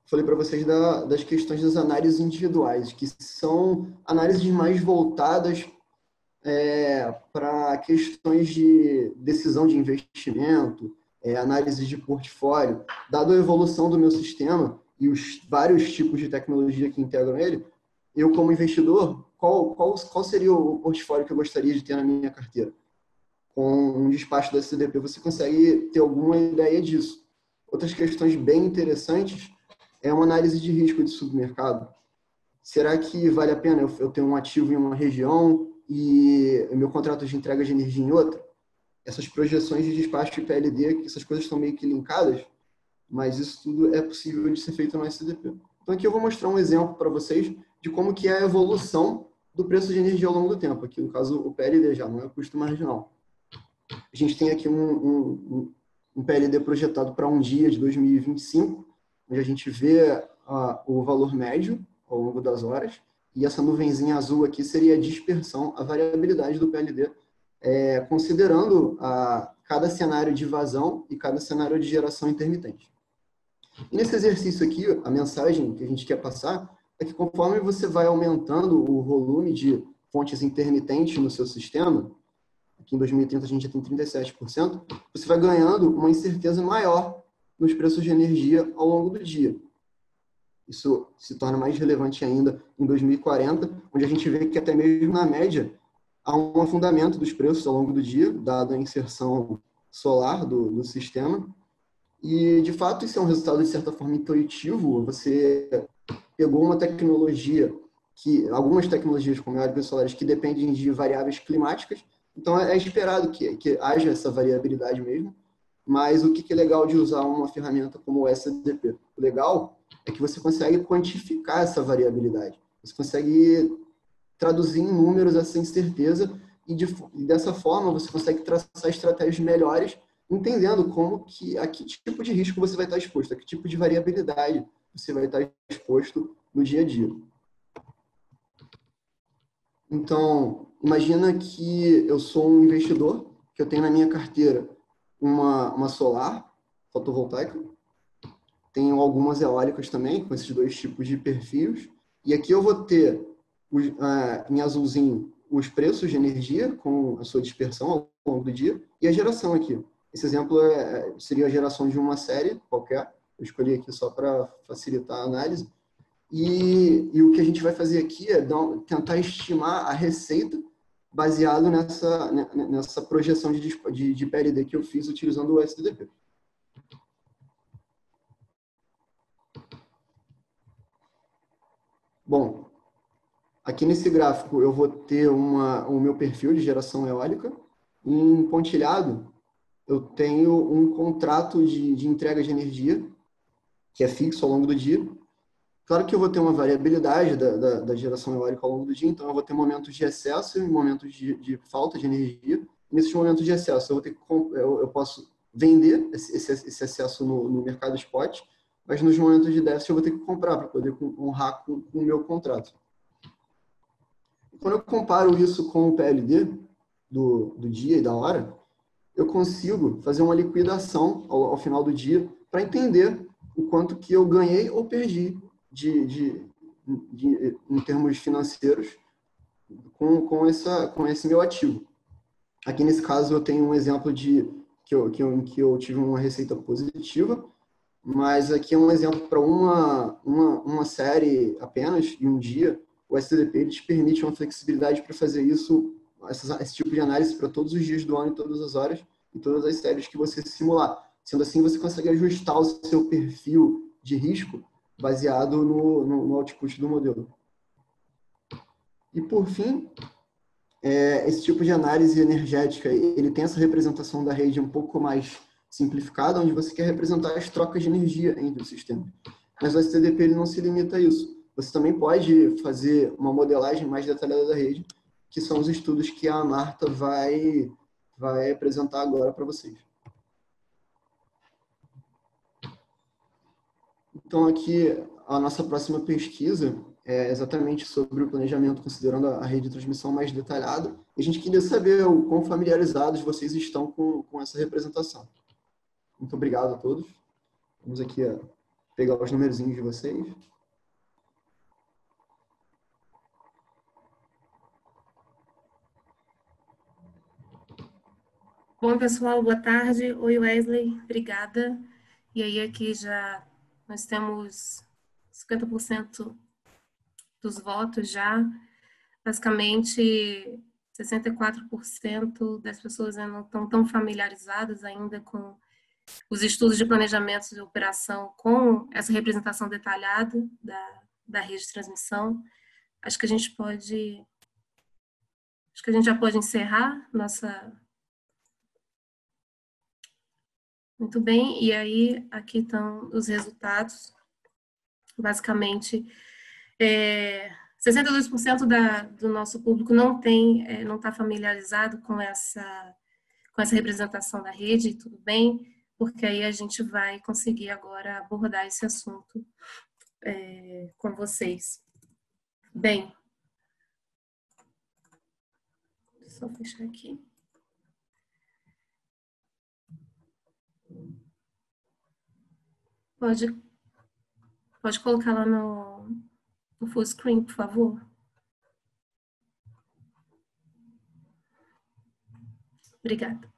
Speaker 4: falei para vocês das questões das análises individuais, que são análises mais voltadas para questões de decisão de investimento, análise de portfólio. Dado a evolução do meu sistema e os vários tipos de tecnologia que integram ele, eu, como investidor, qual seria o portfólio que eu gostaria de ter na minha carteira? Com um despacho da SDP, você consegue ter alguma ideia disso. Outras questões bem interessantes é uma análise de risco de submercado. Será que vale a pena eu ter um ativo em uma região e o meu contrato de entrega de energia em outra? Essas projeções de despacho e PLD, essas coisas estão meio que linkadas, mas isso tudo é possível de ser feito no SDP. Então aqui eu vou mostrar um exemplo para vocês de como que é a evolução do preço de energia ao longo do tempo. Aqui, no caso, o PLD já, não é o custo marginal. A gente tem aqui um PLD projetado para um dia de 2025, onde a gente vê o valor médio ao longo das horas, e essa nuvenzinha azul aqui seria a dispersão, a variabilidade do PLD, considerando cada cenário de vazão e cada cenário de geração intermitente. E nesse exercício aqui, a mensagem que a gente quer passar é que conforme você vai aumentando o volume de fontes intermitentes no seu sistema, aqui em 2030 a gente já tem 37%, você vai ganhando uma incerteza maior nos preços de energia ao longo do dia. Isso se torna mais relevante ainda em 2040, onde a gente vê que até mesmo na média há um afundamento dos preços ao longo do dia, dada a inserção solar do sistema. E, de fato, isso é um resultado, de certa forma, intuitivo. Você pegou uma tecnologia, algumas tecnologias como eólicas solares, que dependem de variáveis climáticas, então é esperado que haja essa variabilidade mesmo, mas o que é legal de usar uma ferramenta como o SDP? O legal é que você consegue quantificar essa variabilidade, você consegue traduzir em números essa incerteza e dessa forma você consegue traçar estratégias melhores, entendendo a que tipo de risco você vai estar exposto, a que tipo de variabilidade você vai estar exposto no dia a dia. Então, imagina que eu sou um investidor, que eu tenho na minha carteira uma solar fotovoltaica, tenho algumas eólicas também, com esses dois tipos de perfis, e aqui eu vou ter, em azulzinho, os preços de energia com a sua dispersão ao ao longo do dia e a geração aqui. Esse exemplo seria a geração de uma série qualquer. Eu escolhi aqui só para facilitar a análise. E o que a gente vai fazer aqui é tentar estimar a receita baseado nessa projeção de PLD que eu fiz utilizando o SDDP. Bom, aqui nesse gráfico eu vou ter o meu perfil de geração eólica. Em pontilhado, eu tenho um contrato de entrega de energia, que é fixo ao longo do dia. Claro que eu vou ter uma variabilidade da geração eólica ao longo do dia, então eu vou ter momentos de excesso e momentos de falta de energia. Nesses momentos de excesso, eu posso vender esse excesso no mercado spot, mas nos momentos de déficit eu vou ter que comprar para poder honrar com o meu contrato. Quando eu comparo isso com o PLD do dia e da hora, eu consigo fazer uma liquidação ao final do dia para entender o quanto que eu ganhei ou perdi em termos financeiros com esse meu ativo. Aqui nesse caso eu tenho um exemplo que eu tive uma receita positiva, mas aqui é um exemplo para uma série apenas e um dia. O SDDP ele te permite uma flexibilidade para fazer esse tipo de análise para todos os dias do ano, todas as horas e todas as séries que você simular. Sendo assim, você consegue ajustar o seu perfil de risco baseado no output do modelo. E, por fim, esse tipo de análise energética, ele tem essa representação da rede um pouco mais simplificada, onde você quer representar as trocas de energia entre os sistemas. Mas o STDP ele não se limita a isso. Você também pode fazer uma modelagem mais detalhada da rede, que são os estudos que a Marta vai apresentar agora para vocês. Então, aqui, a nossa próxima pesquisa é exatamente sobre o planejamento, considerando a rede de transmissão mais detalhada. E a gente queria saber o quão familiarizados vocês estão com essa representação. Muito obrigado a todos. Vamos aqui pegar os numerozinhos de vocês.
Speaker 5: Bom, pessoal, boa tarde. Oi, Wesley, obrigada. E aí, aqui já nós temos 50% dos votos já. Basicamente, 64% das pessoas não estão tão familiarizadas ainda com os estudos de planejamento de operação com essa representação detalhada da rede de transmissão. Acho que a gente já pode encerrar nossa... Muito bem, e aí aqui estão os resultados. Basicamente, 62% do nosso público não está familiarizado com essa representação da rede, tudo bem, porque aí a gente vai conseguir agora abordar esse assunto com vocês. Bem, só fechar aqui. Pode colocar lá no full screen, por favor. Obrigada.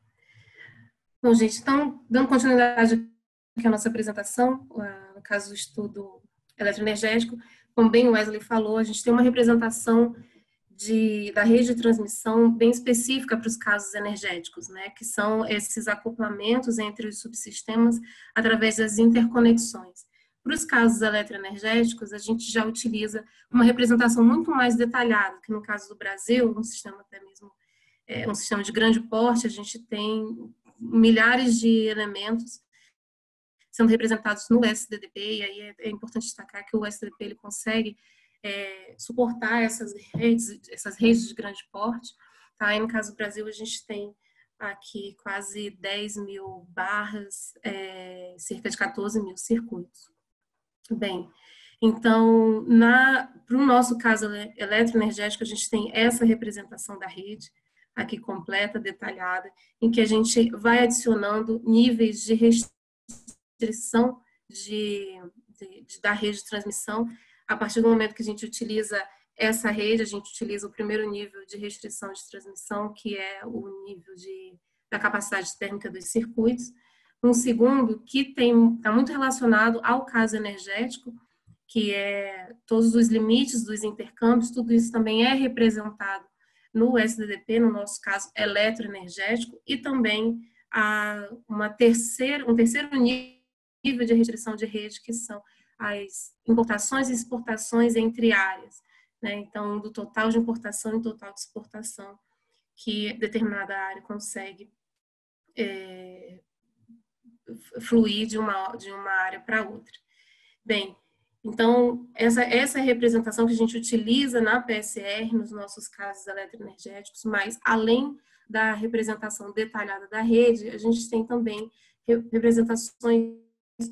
Speaker 5: Bom, gente, então, dando continuidade aqui à nossa apresentação, no caso do estudo eletroenergético, como bem o Wesley falou, a gente tem uma representação da rede de transmissão bem específica para os casos energéticos, né, que são esses acoplamentos entre os subsistemas através das interconexões. Para os casos eletroenergéticos, a gente já utiliza uma representação muito mais detalhada, que no caso do Brasil, um sistema até mesmo, um sistema de grande porte, a gente tem milhares de elementos sendo representados no SDDP, e aí é importante destacar que o SDDP ele consegue suportar essas redes de grande porte. Tá? Aí, no caso do Brasil, a gente tem aqui quase 10 mil barras, cerca de 14 mil circuitos. Bem, então, para o nosso caso eletroenergético, a gente tem essa representação da rede, aqui completa, detalhada, em que a gente vai adicionando níveis de restrição da rede de transmissão, a partir do momento que a gente utiliza essa rede, a gente utiliza o primeiro nível de restrição de transmissão, que é o nível da capacidade térmica dos circuitos. Um segundo, que está muito relacionado ao caso energético, que é todos os limites dos intercâmbios, tudo isso também é representado no SDDP, no nosso caso eletroenergético, e também um terceiro nível de restrição de rede, que são as importações e exportações entre áreas, né? Então, do total de importação e total de exportação que determinada área consegue fluir de uma área para outra. Bem, então, essa é a representação que a gente utiliza na PSR, nos nossos casos eletroenergéticos, mas além da representação detalhada da rede, a gente tem também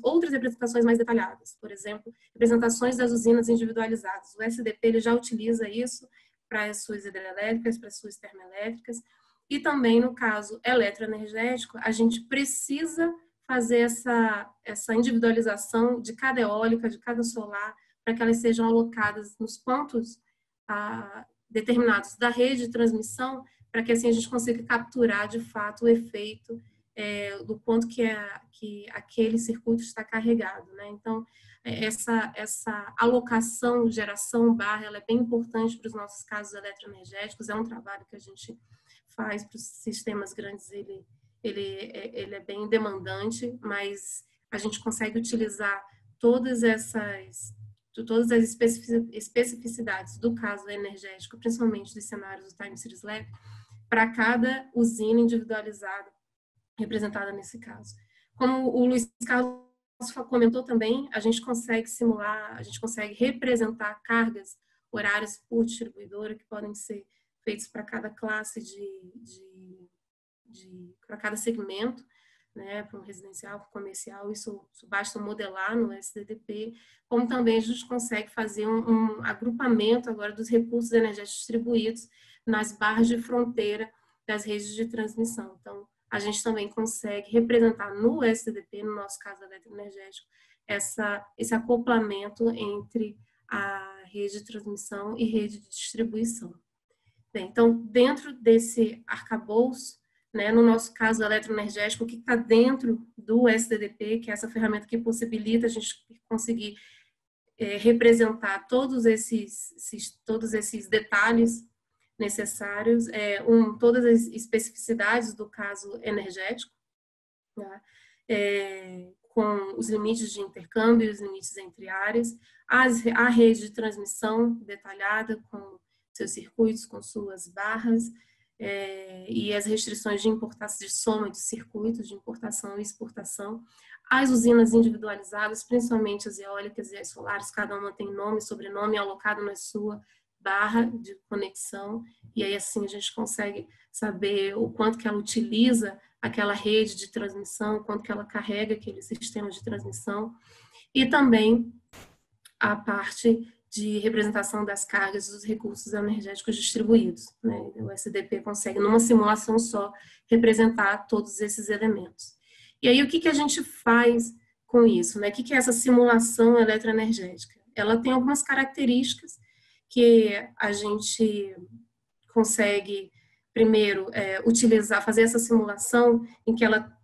Speaker 5: outras representações mais detalhadas. Por exemplo, representações das usinas individualizadas. O SDP ele já utiliza isso para as suas hidrelétricas, para as suas termoelétricas, e também no caso eletroenergético, a gente precisa fazer essa individualização de cada eólica, de cada solar, para que elas sejam alocadas nos pontos determinados da rede de transmissão, para que assim a gente consiga capturar de fato o efeito do ponto que aquele circuito está carregado, né? Então, essa alocação, geração, ela é bem importante para os nossos casos eletroenergéticos, é um trabalho que a gente faz para os sistemas grandes, ele é bem demandante, mas a gente consegue utilizar todas as especificidades do caso energético, principalmente dos cenários do Time Series Lab, para cada usina individualizada representada nesse caso. Como o Luiz Carlos comentou também, a gente consegue simular, a gente consegue representar cargas horárias por distribuidora que podem ser feitos para cada classe para cada segmento, né, para um residencial, para um comercial, isso basta modelar no SDDP, como também a gente consegue fazer um agrupamento agora dos recursos energéticos distribuídos nas barras de fronteira das redes de transmissão. Então, a gente também consegue representar no SDDP, no nosso caso eletroenergético, esse acoplamento entre a rede de transmissão e rede de distribuição. Bem, então, dentro desse arcabouço, né, no nosso caso eletroenergético, o que está dentro do SDDP, que é essa ferramenta que possibilita a gente conseguir representar todos esses detalhes necessários, todas as especificidades do caso energético, né, com os limites de intercâmbio, os limites entre áreas, a rede de transmissão detalhada com seus circuitos, com suas barras, e as restrições de importação, de soma de circuitos, de importação e exportação, as usinas individualizadas, principalmente as eólicas e as solares, cada uma tem nome e sobrenome alocado na sua barra de conexão, e aí assim a gente consegue saber o quanto que ela utiliza aquela rede de transmissão, o quanto que ela carrega aquele sistema de transmissão, e também a parte de representação das cargas dos recursos energéticos distribuídos, né? O SDP consegue, numa simulação só, representar todos esses elementos. E aí, o que a gente faz com isso, né? O que é essa simulação eletroenergética? Ela tem algumas características que a gente consegue, primeiro, utilizar, fazer essa simulação em que ela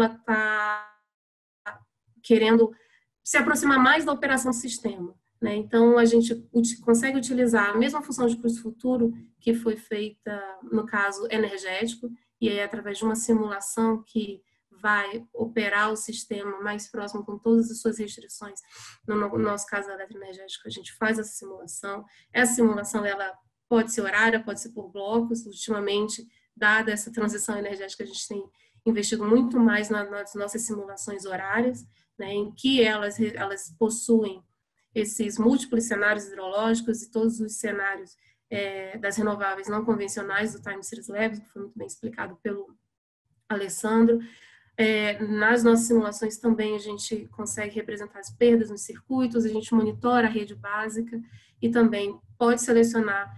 Speaker 5: está querendo se aproximar mais da operação do sistema, né? Então, a gente consegue utilizar a mesma função de custo futuro que foi feita no caso energético, e aí através de uma simulação que vai operar o sistema mais próximo com todas as suas restrições. No nosso caso eletroenergético, a gente faz essa simulação. Essa simulação, ela pode ser horária, pode ser por blocos. Ultimamente, dada essa transição energética, a gente tem investido muito mais nas nossas simulações horárias, né, em que elas possuem esses múltiplos cenários hidrológicos e todos os cenários das renováveis não convencionais do Time Series Labs, que foi muito bem explicado pelo Alessandro. Nas nossas simulações também a gente consegue representar as perdas nos circuitos, a gente monitora a rede básica e também pode selecionar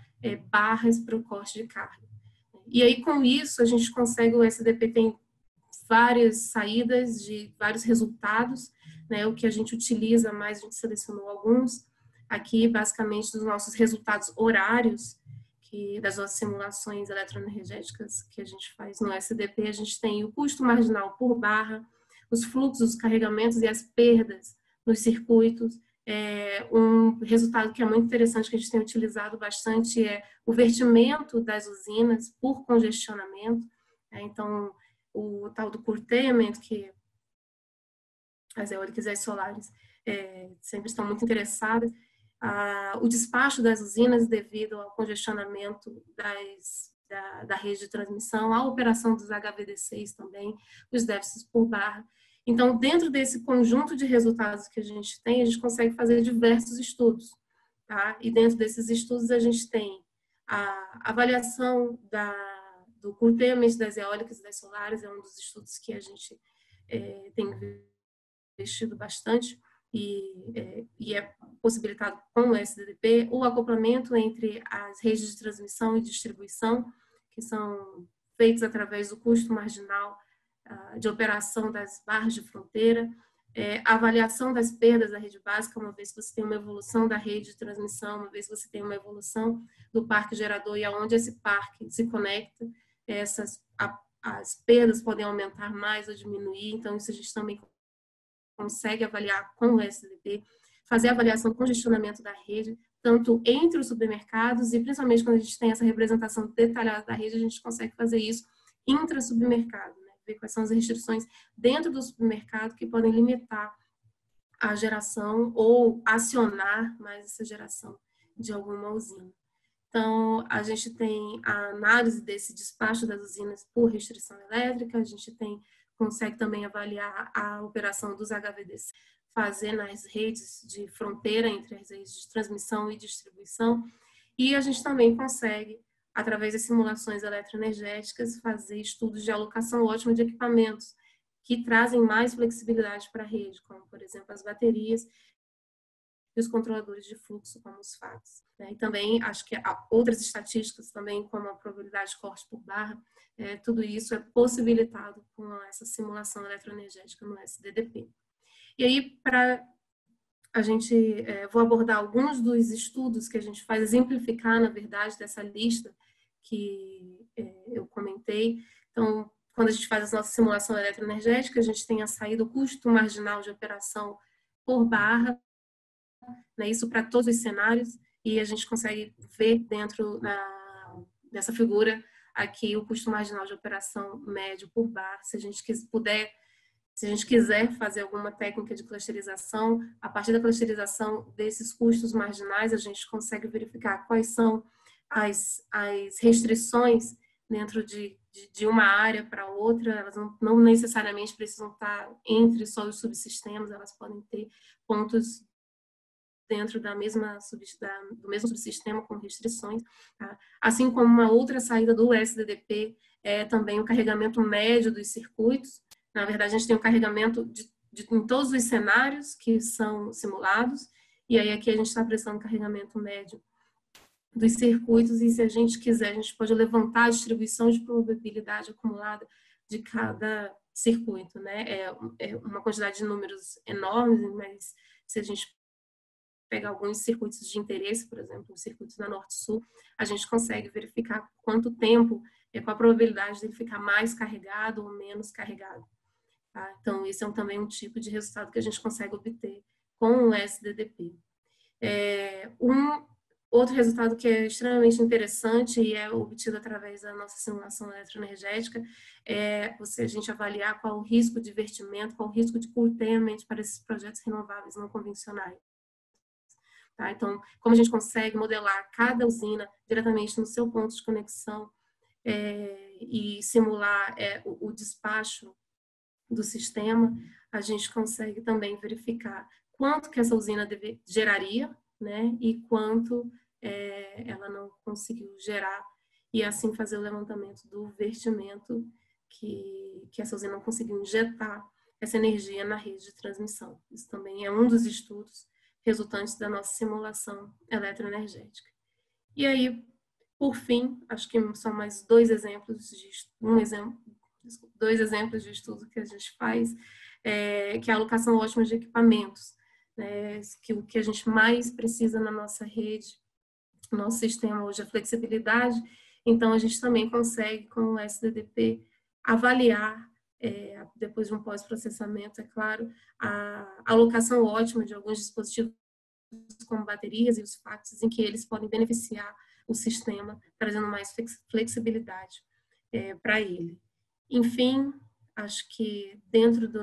Speaker 5: barras para o corte de carga. E aí, com isso, a gente consegue, o SDP tem várias saídas de vários resultados, né? O que a gente utiliza mais, a gente selecionou alguns, aqui, basicamente, dos nossos resultados horários, das nossas simulações eletroenergéticas que a gente faz no SDP, a gente tem o custo marginal por barra, os fluxos, os carregamentos e as perdas nos circuitos. Um resultado que é muito interessante, que a gente tem utilizado bastante, é o vertimento das usinas por congestionamento. Então, o tal do curtailment, que as eólicas e as solares sempre estão muito interessadas, o despacho das usinas devido ao congestionamento da rede de transmissão, a operação dos HVDCs também, os déficits por barra. Então, dentro desse conjunto de resultados que a gente tem, a gente consegue fazer diversos estudos, tá? E dentro desses estudos a gente tem a avaliação do curtailment das eólicas e das solares, é um dos estudos que a gente tem investido bastante e é possibilitado com o SDDP, o acoplamento entre as redes de transmissão e distribuição, que são feitos através do custo marginal de operação das barras de fronteira, a avaliação das perdas da rede básica, uma vez que você tem uma evolução da rede de transmissão, uma vez que você tem uma evolução do parque gerador e aonde esse parque se conecta, as perdas podem aumentar mais ou diminuir, então isso a gente também consegue avaliar com o SDP, fazer a avaliação do congestionamento da rede, tanto entre os supermercados e principalmente quando a gente tem essa representação detalhada da rede, a gente consegue fazer isso intra-supermercado, né? Ver quais são as restrições dentro do supermercado que podem limitar a geração ou acionar mais essa geração de alguma usina. Então, a gente tem a análise desse despacho das usinas por restrição elétrica, a gente consegue também avaliar a operação dos HVDC, fazer nas redes de fronteira entre as redes de transmissão e distribuição, e a gente também consegue, através das simulações eletroenergéticas, fazer estudos de alocação ótima de equipamentos que trazem mais flexibilidade para a rede, como, por exemplo, as baterias e os controladores de fluxo, como os FACs. E também, acho que há outras estatísticas também, como a probabilidade de corte por barra, tudo isso é possibilitado com essa simulação eletroenergética no SDDP. E aí, vou abordar alguns dos estudos que a gente faz, exemplificar, na verdade, dessa lista que eu comentei. Então, quando a gente faz a nossa simulação eletroenergética, a gente tem a saída do custo marginal de operação por barra, né, isso para todos os cenários, e a gente consegue ver dentro dessa figura aqui o custo marginal de operação médio por barra. Se a gente quiser fazer alguma técnica de clusterização, a partir da clusterização desses custos marginais, a gente consegue verificar quais são as restrições dentro de uma área para outra. Elas não necessariamente precisam estar entre só os subsistemas, elas podem ter pontos dentro do mesmo subsistema com restrições, tá? Assim como uma outra saída do SDDP é também o carregamento médio dos circuitos. Na verdade, a gente tem um carregamento em todos os cenários que são simulados, e aí aqui a gente está prestando carregamento médio dos circuitos, e se a gente quiser, a gente pode levantar a distribuição de probabilidade acumulada de cada circuito, né? É uma quantidade de números enormes, mas se a gente pegar alguns circuitos de interesse, por exemplo, os circuitos da Norte-Sul, a gente consegue verificar quanto tempo, qual a probabilidade dele ficar mais carregado ou menos carregado. Tá? Então, esse é também um tipo de resultado que a gente consegue obter com o SDDP. Outro resultado que é extremamente interessante e é obtido através da nossa simulação eletroenergética é a gente avaliar qual o risco de vertimento, qual o risco de curtailment para esses projetos renováveis não convencionais. Tá? Então, como a gente consegue modelar cada usina diretamente no seu ponto de conexão e simular o despacho do sistema, a gente consegue também verificar quanto que essa usina geraria, né, e quanto ela não conseguiu gerar, e assim fazer o levantamento do vertimento que essa usina não conseguiu injetar essa energia na rede de transmissão. Isso também é um dos estudos resultantes da nossa simulação eletroenergética. E aí, por fim, acho que são mais dois exemplos de estudo que a gente faz, que é a alocação ótima de equipamentos. né, que o que a gente mais precisa na nossa rede, no nosso sistema hoje é flexibilidade, então a gente também consegue, com o SDDP, avaliar, depois de um pós-processamento, é claro, a alocação ótima de alguns dispositivos como baterias e os faxes, em que eles podem beneficiar o sistema, trazendo mais flexibilidade para ele. Enfim, acho que dentro do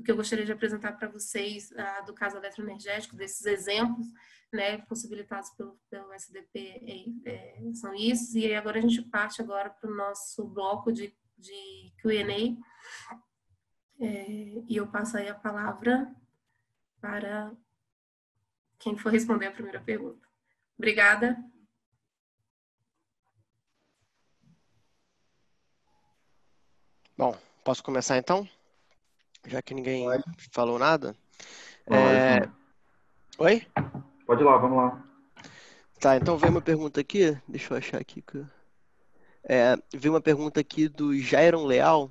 Speaker 5: que eu gostaria de apresentar para vocês, do caso eletroenergético, desses exemplos, né, possibilitados pelo SDP, são isso. E agora a gente parte agora para o nosso bloco de Q&A. E eu passo aí a palavra para quem for responder a primeira pergunta. Obrigada.
Speaker 2: Bom, posso começar então? Já que ninguém falou nada. Oi?
Speaker 3: Pode ir lá, vamos lá.
Speaker 2: Tá, então veio uma pergunta aqui. Deixa eu achar aqui. Veio uma pergunta aqui do Jairon Leal,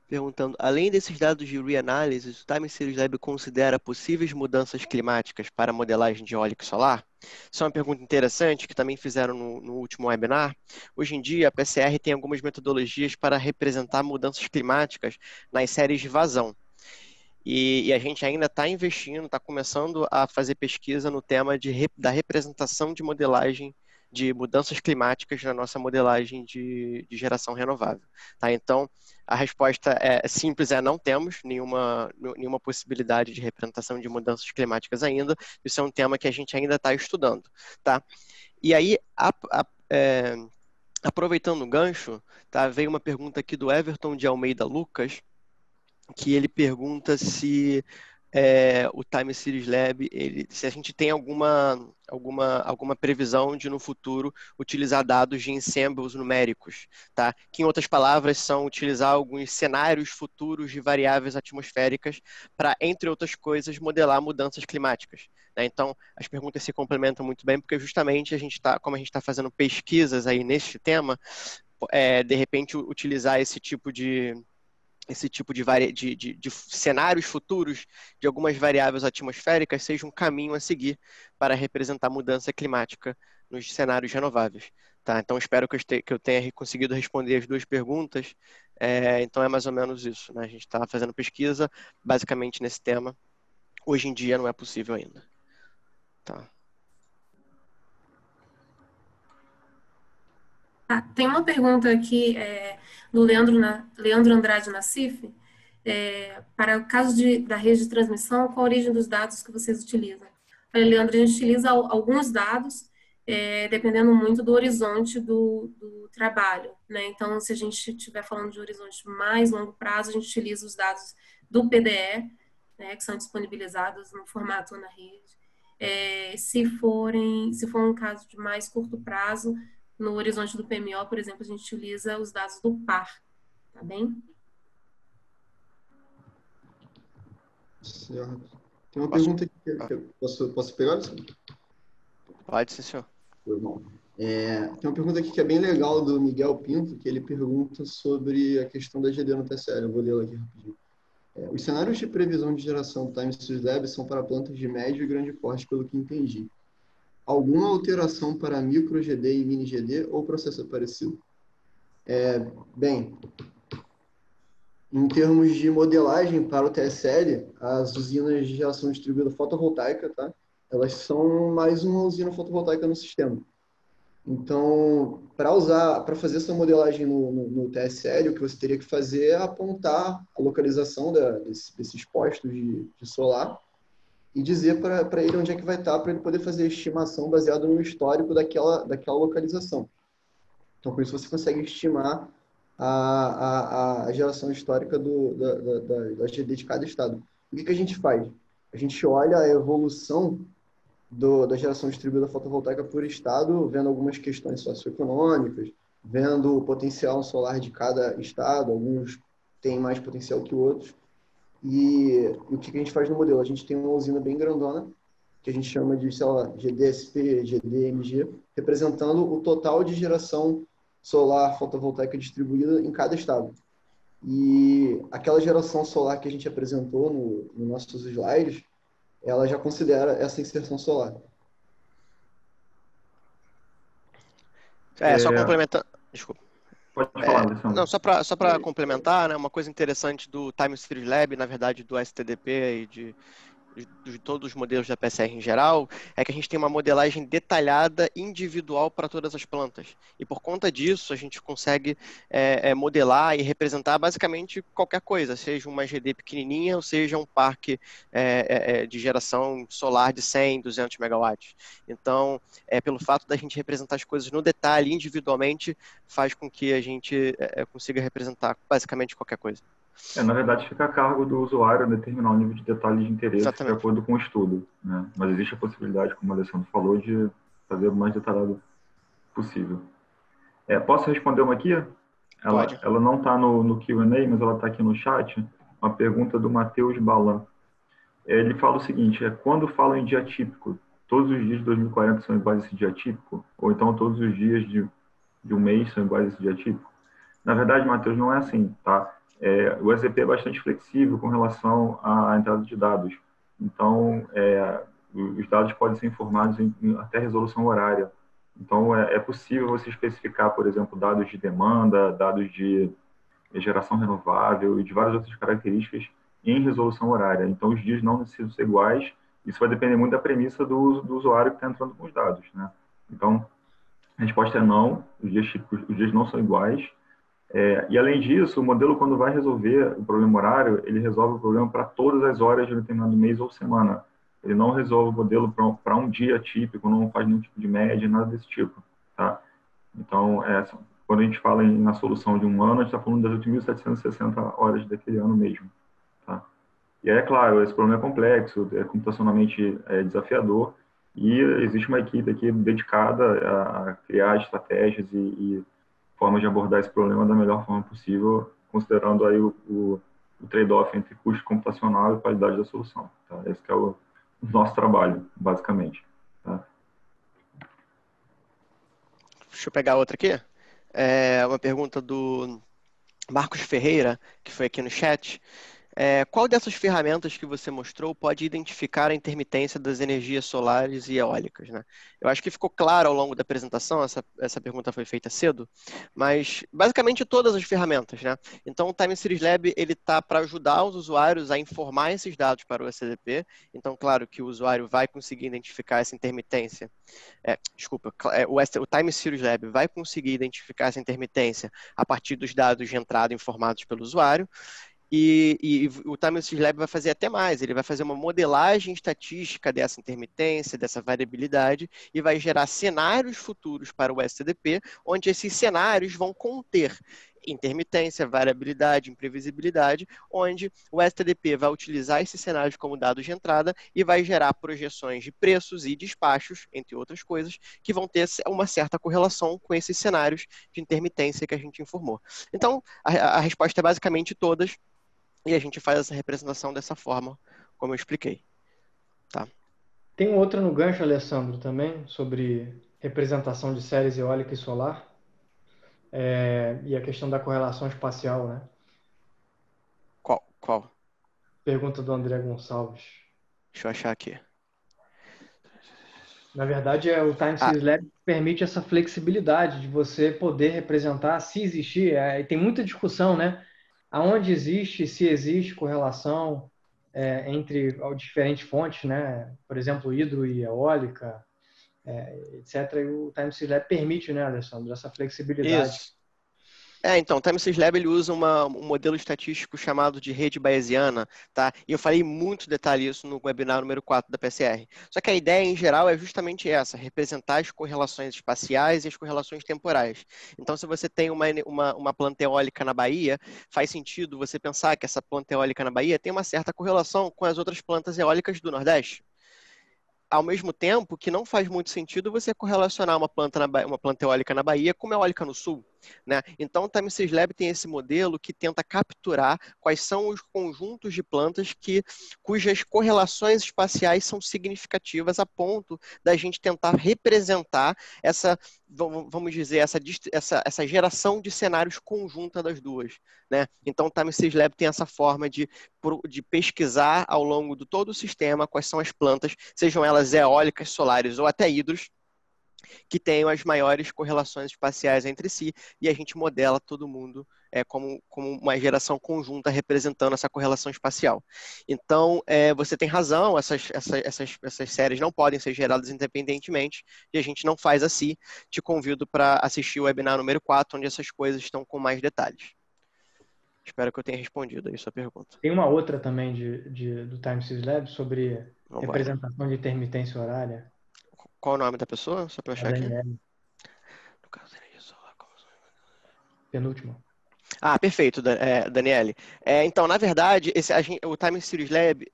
Speaker 2: perguntando, além desses dados de reanálise, o Time Series Lab considera possíveis mudanças climáticas para a modelagem de eólica e solar? Isso é uma pergunta interessante que também fizeram no último webinar. Hoje em dia, a PCR tem algumas metodologias para representar mudanças climáticas nas séries de vazão. E a gente ainda está investindo, está começando a fazer pesquisa no tema da representação de modelagem de mudanças climáticas na nossa modelagem de geração renovável. Tá? Então, a resposta é simples, não temos nenhuma possibilidade de representação de mudanças climáticas ainda. Isso é um tema que a gente ainda está estudando. Tá? E aí, aproveitando o gancho, tá? Veio uma pergunta aqui do Everton de Almeida Lucas, que ele pergunta se o Time Series Lab, se a gente tem alguma previsão de, no futuro, utilizar dados de ensembles numéricos, tá? Que, em outras palavras, são utilizar alguns cenários futuros de variáveis atmosféricas para, entre outras coisas, modelar mudanças climáticas. Né? Então, as perguntas se complementam muito bem, porque justamente como a gente está fazendo pesquisas aí neste tema, de repente utilizar esse tipo de cenários futuros de algumas variáveis atmosféricas seja um caminho a seguir para representar mudança climática nos cenários renováveis. Tá? Então, espero que eu tenha conseguido responder as duas perguntas. Então, é mais ou menos isso. Né? A gente está fazendo pesquisa basicamente nesse tema. Hoje em dia não é possível ainda. Tá.
Speaker 5: Tem uma pergunta aqui do Leandro Andrade Nassif. Para o caso da rede de transmissão, qual a origem dos dados que vocês utilizam? Olha, Leandro, a gente utiliza alguns dados, dependendo muito do horizonte do trabalho. Né? Então, se a gente estiver falando de horizonte mais longo prazo, a gente utiliza os dados do PDE, né, que são disponibilizados no formato na rede. Se for um caso de mais curto prazo, no horizonte do PMO, por exemplo, a gente utiliza os dados do PAR, tá bem?
Speaker 4: Certo. Tem uma pergunta aqui que posso pegar?
Speaker 2: Pode, sim, senhor.
Speaker 4: Foi bom. Tem uma pergunta aqui que é bem legal do Miguel Pinto, que ele pergunta sobre a questão da GD no TCL. Eu vou ler ela aqui rapidinho. Os cenários de previsão de geração do Time Series Lab são para plantas de médio e grande porte, pelo que entendi. Alguma alteração para micro GD e mini GD ou processo parecido? Bem, em termos de modelagem para o TSL, as usinas de geração distribuída fotovoltaica, tá? Elas são mais uma usina fotovoltaica no sistema. Então, para fazer essa modelagem no TSL, o que você teria que fazer é apontar a localização desses postos de solar e dizer para ele onde é que vai estar, para ele poder fazer a estimação baseado no histórico daquela localização. Então, com isso, você consegue estimar a geração histórica da GD de cada estado. O que a gente faz? A gente olha a evolução da geração distribuída fotovoltaica por estado, vendo algumas questões socioeconômicas, vendo o potencial solar de cada estado, alguns têm mais potencial que outros. E o que a gente faz no modelo? A gente tem uma usina bem grandona, que a gente chama de, sei lá, GDSP, GDMG, representando o total de geração solar fotovoltaica distribuída em cada estado. E aquela geração solar que a gente apresentou nos nossos slides, ela já considera essa inserção solar.
Speaker 2: Só complementando. Desculpa.
Speaker 3: Pode falar, Alessandro.
Speaker 2: Não, só para complementar, né, uma coisa interessante do Time Series Lab, na verdade, do STDP e de todos os modelos da PCR em geral, é que a gente tem uma modelagem detalhada, individual para todas as plantas. E por conta disso, a gente consegue modelar e representar basicamente qualquer coisa, seja uma GD pequenininha ou seja um parque de geração solar de 100, 200 megawatts. Então, pelo fato da gente representar as coisas no detalhe, individualmente, faz com que a gente consiga representar basicamente qualquer coisa.
Speaker 3: Na verdade, fica a cargo do usuário determinar o nível de detalhe de interesse
Speaker 2: Exatamente.
Speaker 3: de acordo com o estudo, né? Mas existe a possibilidade, como o Alessandro falou, de fazer o mais detalhado possível. Posso responder uma aqui?
Speaker 2: Pode.
Speaker 3: Ela não está no Q&A, mas ela está aqui no chat. Uma pergunta do Matheus Balan. Ele fala o seguinte, quando falam em dia típico, todos os dias de 2040 são iguais a esse dia típico? Ou então todos os dias de um mês são iguais a esse dia típico? Na verdade, Matheus, não é assim, tá? O EZP é bastante flexível com relação à entrada de dados. Então, os dados podem ser informados em até resolução horária. Então, é possível você especificar, por exemplo, dados de demanda, dados de geração renovável e de várias outras características em resolução horária. Então, os dias não precisam ser iguais. Isso vai depender muito da premissa do usuário que está entrando com os dados, né? Então, a resposta é não, os dias não são iguais. E, além disso, o modelo, quando vai resolver o problema horário, ele resolve o problema para todas as horas de um determinado mês ou semana. Ele não resolve o modelo para um dia típico, não faz nenhum tipo de média, nada desse tipo. Tá? Então, quando a gente fala na solução de um ano, a gente está falando das 8.760 horas daquele ano mesmo. Tá? E aí, é claro, esse problema é complexo, computacionalmente desafiador, e existe uma equipe aqui dedicada a criar estratégias e formas de abordar esse problema da melhor forma possível, considerando aí o trade-off entre custo computacional e qualidade da solução. Tá? Esse que é o nosso trabalho, basicamente. Tá?
Speaker 2: Deixa eu pegar outra aqui. Uma pergunta do Marcos Ferreira, que foi aqui no chat. Qual dessas ferramentas que você mostrou pode identificar a intermitência das energias solares e eólicas, né? Eu acho que ficou claro ao longo da apresentação, essa pergunta foi feita cedo, mas basicamente todas as ferramentas, né? Então o Time Series Lab ele está para ajudar os usuários a informar esses dados para o STDP. Então, claro que o usuário vai conseguir identificar essa intermitência. O Time Series Lab vai conseguir identificar essa intermitência a partir dos dados de entrada informados pelo usuário. E o Time Series Lab vai fazer até mais, ele vai fazer uma modelagem estatística dessa intermitência, dessa variabilidade, e vai gerar cenários futuros para o STDP, onde esses cenários vão conter intermitência, variabilidade, imprevisibilidade, onde o STDP vai utilizar esses cenários como dados de entrada e vai gerar projeções de preços e despachos, entre outras coisas, que vão ter uma certa correlação com esses cenários de intermitência que a gente informou. Então, a resposta é basicamente todas, e a gente faz essa representação dessa forma, como eu expliquei. Tá?
Speaker 1: Tem outra no gancho, Alessandro, também, sobre representação de séries eólica e solar, e a questão da correlação espacial, né?
Speaker 2: Qual?
Speaker 1: Pergunta do André Gonçalves.
Speaker 2: Deixa eu achar aqui.
Speaker 1: Na verdade, o Time Series Lab permite essa flexibilidade de você poder representar, se existir, e tem muita discussão, né? Aonde existe, se existe correlação entre diferentes fontes, né? Por exemplo, hidro e eólica, etc. E o Time Series Lab permite, né, Alessandro, essa flexibilidade.
Speaker 2: Isso. Então, o Time Series Lab ele usa um modelo estatístico chamado de rede bayesiana, tá? E eu falei muito detalhe isso no webinar número 4 da PCR. Só que a ideia, em geral, é justamente essa, representar as correlações espaciais e as correlações temporais. Então, se você tem uma planta eólica na Bahia, faz sentido você pensar que essa planta eólica na Bahia tem uma certa correlação com as outras plantas eólicas do Nordeste. Ao mesmo tempo que não faz muito sentido você correlacionar uma planta eólica na Bahia com uma eólica no Sul. né? Então, o Time Series Lab tem esse modelo que tenta capturar quais são os conjuntos de plantas cujas correlações espaciais são significativas a ponto da gente tentar representar essa, vamos dizer, essa geração de cenários conjunta das duas, né? Então, o Time Series Lab tem essa forma de pesquisar ao longo de todo o sistema quais são as plantas, sejam elas eólicas, solares ou até hidros, que tenham as maiores correlações espaciais entre si, e a gente modela todo mundo como uma geração conjunta representando essa correlação espacial. Então, você tem razão, essas séries não podem ser geradas independentemente, e a gente não faz assim. Te convido para assistir o webinar número 4, onde essas coisas estão com mais detalhes. Espero que eu tenha respondido aí a sua pergunta.
Speaker 1: Tem uma outra também do Time Series Lab sobre
Speaker 2: Vamos
Speaker 1: representação de intermitência horária.
Speaker 2: Qual o nome da pessoa? Só para eu achar aqui.
Speaker 1: No caso, penúltimo.
Speaker 2: Ah, perfeito, Daniele. Então, na verdade, o Time Series Lab,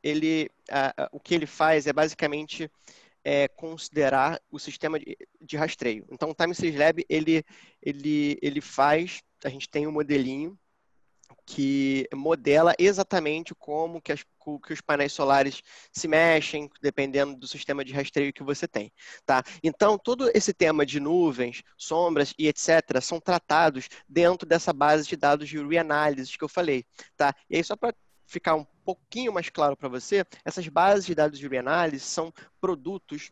Speaker 2: o que ele faz é basicamente considerar o sistema de rastreio. Então, o Time Series Lab, ele faz, a gente tem um modelinho que modela exatamente como que os painéis solares se mexem, dependendo do sistema de rastreio que você tem, tá? Então, todo esse tema de nuvens, sombras e etc. são tratados dentro dessa base de dados de reanalysis que eu falei, tá? E aí, só para ficar um pouquinho mais claro para você, essas bases de dados de reanalysis são produtos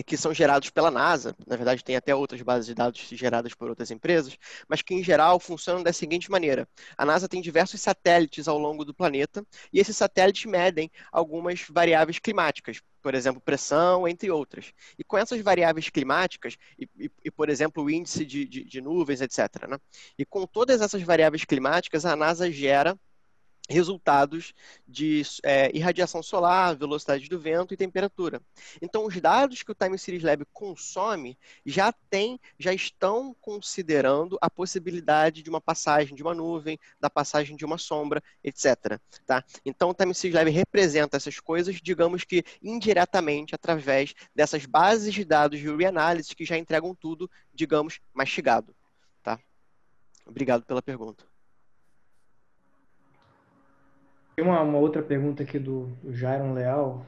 Speaker 2: que são gerados pela NASA, na verdade tem até outras bases de dados geradas por outras empresas, mas que em geral funcionam da seguinte maneira: a NASA tem diversos satélites ao longo do planeta e esses satélites medem algumas variáveis climáticas, por exemplo, pressão, entre outras. E com essas variáveis climáticas, por exemplo, o índice de nuvens, etc., né? E com todas essas variáveis climáticas, a NASA gera resultados de irradiação solar, velocidade do vento e temperatura. Então, os dados que o Time Series Lab consome já estão considerando a possibilidade de uma passagem de uma nuvem, da passagem de uma sombra, etc. Tá? Então, o Time Series Lab representa essas coisas, digamos que indiretamente, através dessas bases de dados de reanalysis que já entregam tudo, digamos, mastigado. Tá? Obrigado pela pergunta.
Speaker 1: Tem uma outra pergunta aqui do Jairon Leal.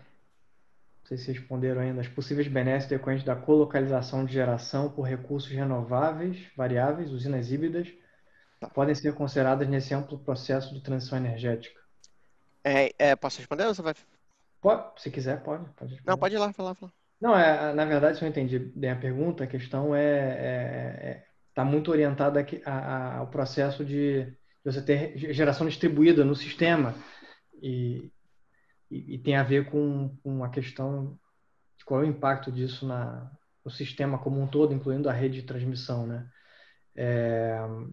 Speaker 1: Não sei se responderam ainda. As possíveis benesses decorrentes da colocalização de geração por recursos renováveis, variáveis, usinas híbridas, podem ser consideradas nesse amplo processo de transição energética.
Speaker 2: Posso responder ou você vai...
Speaker 1: Pode, se quiser, pode responder.
Speaker 2: Não, pode ir lá, falar.
Speaker 1: Não, na verdade, se eu entendi bem a pergunta, a questão está muito orientada ao processo de você ter geração distribuída no sistema e tem a ver com a questão de qual é o impacto disso no sistema como um todo, incluindo a rede de transmissão, né?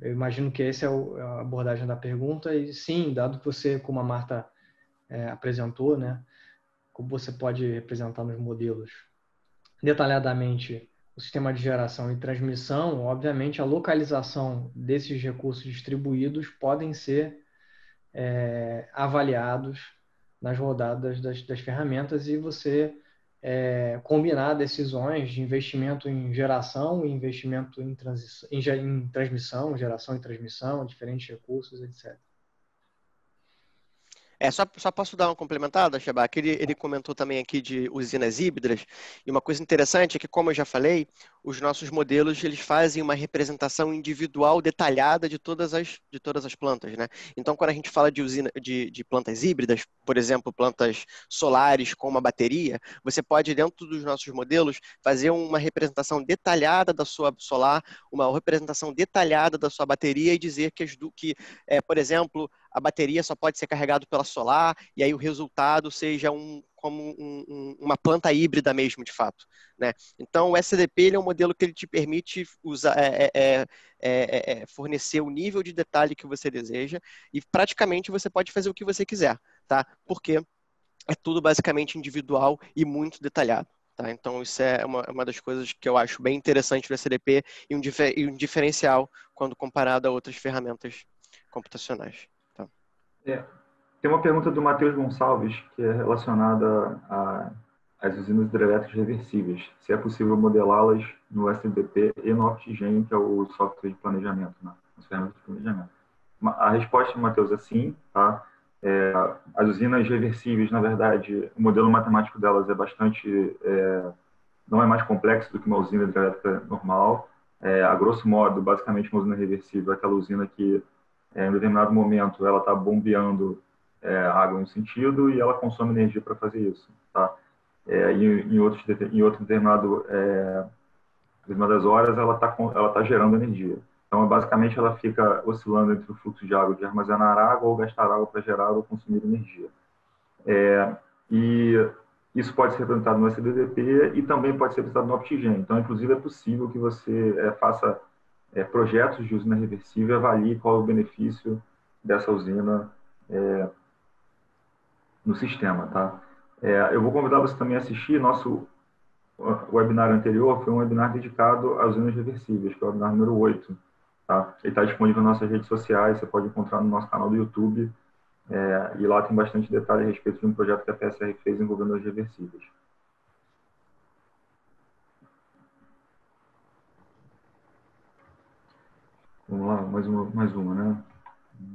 Speaker 1: Eu imagino que essa é a abordagem da pergunta e sim, dado que você, como a Marta apresentou, né, como você pode representar nos modelos detalhadamente o sistema de geração e transmissão, obviamente a localização desses recursos distribuídos podem ser avaliados nas rodadas das ferramentas e você combinar decisões de investimento em geração e investimento em transmissão, geração e transmissão, diferentes recursos, etc.
Speaker 2: Só posso dar uma complementada, Sheba? Que ele comentou também aqui de usinas híbridas, e uma coisa interessante é que, como eu já falei, os nossos modelos eles fazem uma representação individual detalhada de todas as plantas, né? Então, quando a gente fala de plantas híbridas, por exemplo, plantas solares com uma bateria, você pode, dentro dos nossos modelos, fazer uma representação detalhada da sua solar, uma representação detalhada da sua bateria e dizer que por exemplo, a bateria só pode ser carregada pela solar, e aí o resultado seja como uma planta híbrida mesmo, de fato, né? Então, o SDP ele é um modelo que ele te permite fornecer o nível de detalhe que você deseja, e praticamente você pode fazer o que você quiser, tá? Porque é tudo basicamente individual e muito detalhado. Tá? Então, isso é uma das coisas que eu acho bem interessante do SDP e um diferencial quando comparado a outras ferramentas computacionais. Tá?
Speaker 3: Tem uma pergunta do Matheus Gonçalves, que é relacionada as usinas hidrelétricas reversíveis, se é possível modelá-las no SDP e no Optigen, que é o software de planejamento, né? As ferramentas de planejamento. A resposta, Matheus, é sim, tá? As usinas reversíveis, na verdade, o modelo matemático delas é bastante, não é mais complexo do que uma usina hidrelétrica normal. A grosso modo, basicamente, uma usina reversível é aquela usina que, em determinado momento, ela está bombeando água em um sentido e ela consome energia para fazer isso, tá? Em outro determinadas horas, ela tá gerando energia. Então, basicamente, ela fica oscilando entre o fluxo de água de armazenar água ou gastar água para gerar ou consumir energia. E isso pode ser representado no SDDP e também pode ser representado no Optigen. Então, inclusive, é possível que você faça projetos de usina reversível e avalie qual é o benefício dessa usina no sistema, tá? Eu vou convidar você também a assistir nosso webinar anterior, foi um webinar dedicado às usinas reversíveis, que é o webinar número 8. Tá? Ele está disponível nas nossas redes sociais, você pode encontrar no nosso canal do YouTube, e lá tem bastante detalhe a respeito de um projeto que a PSR fez envolvendo as reversíveis. Vamos lá, mais uma, né?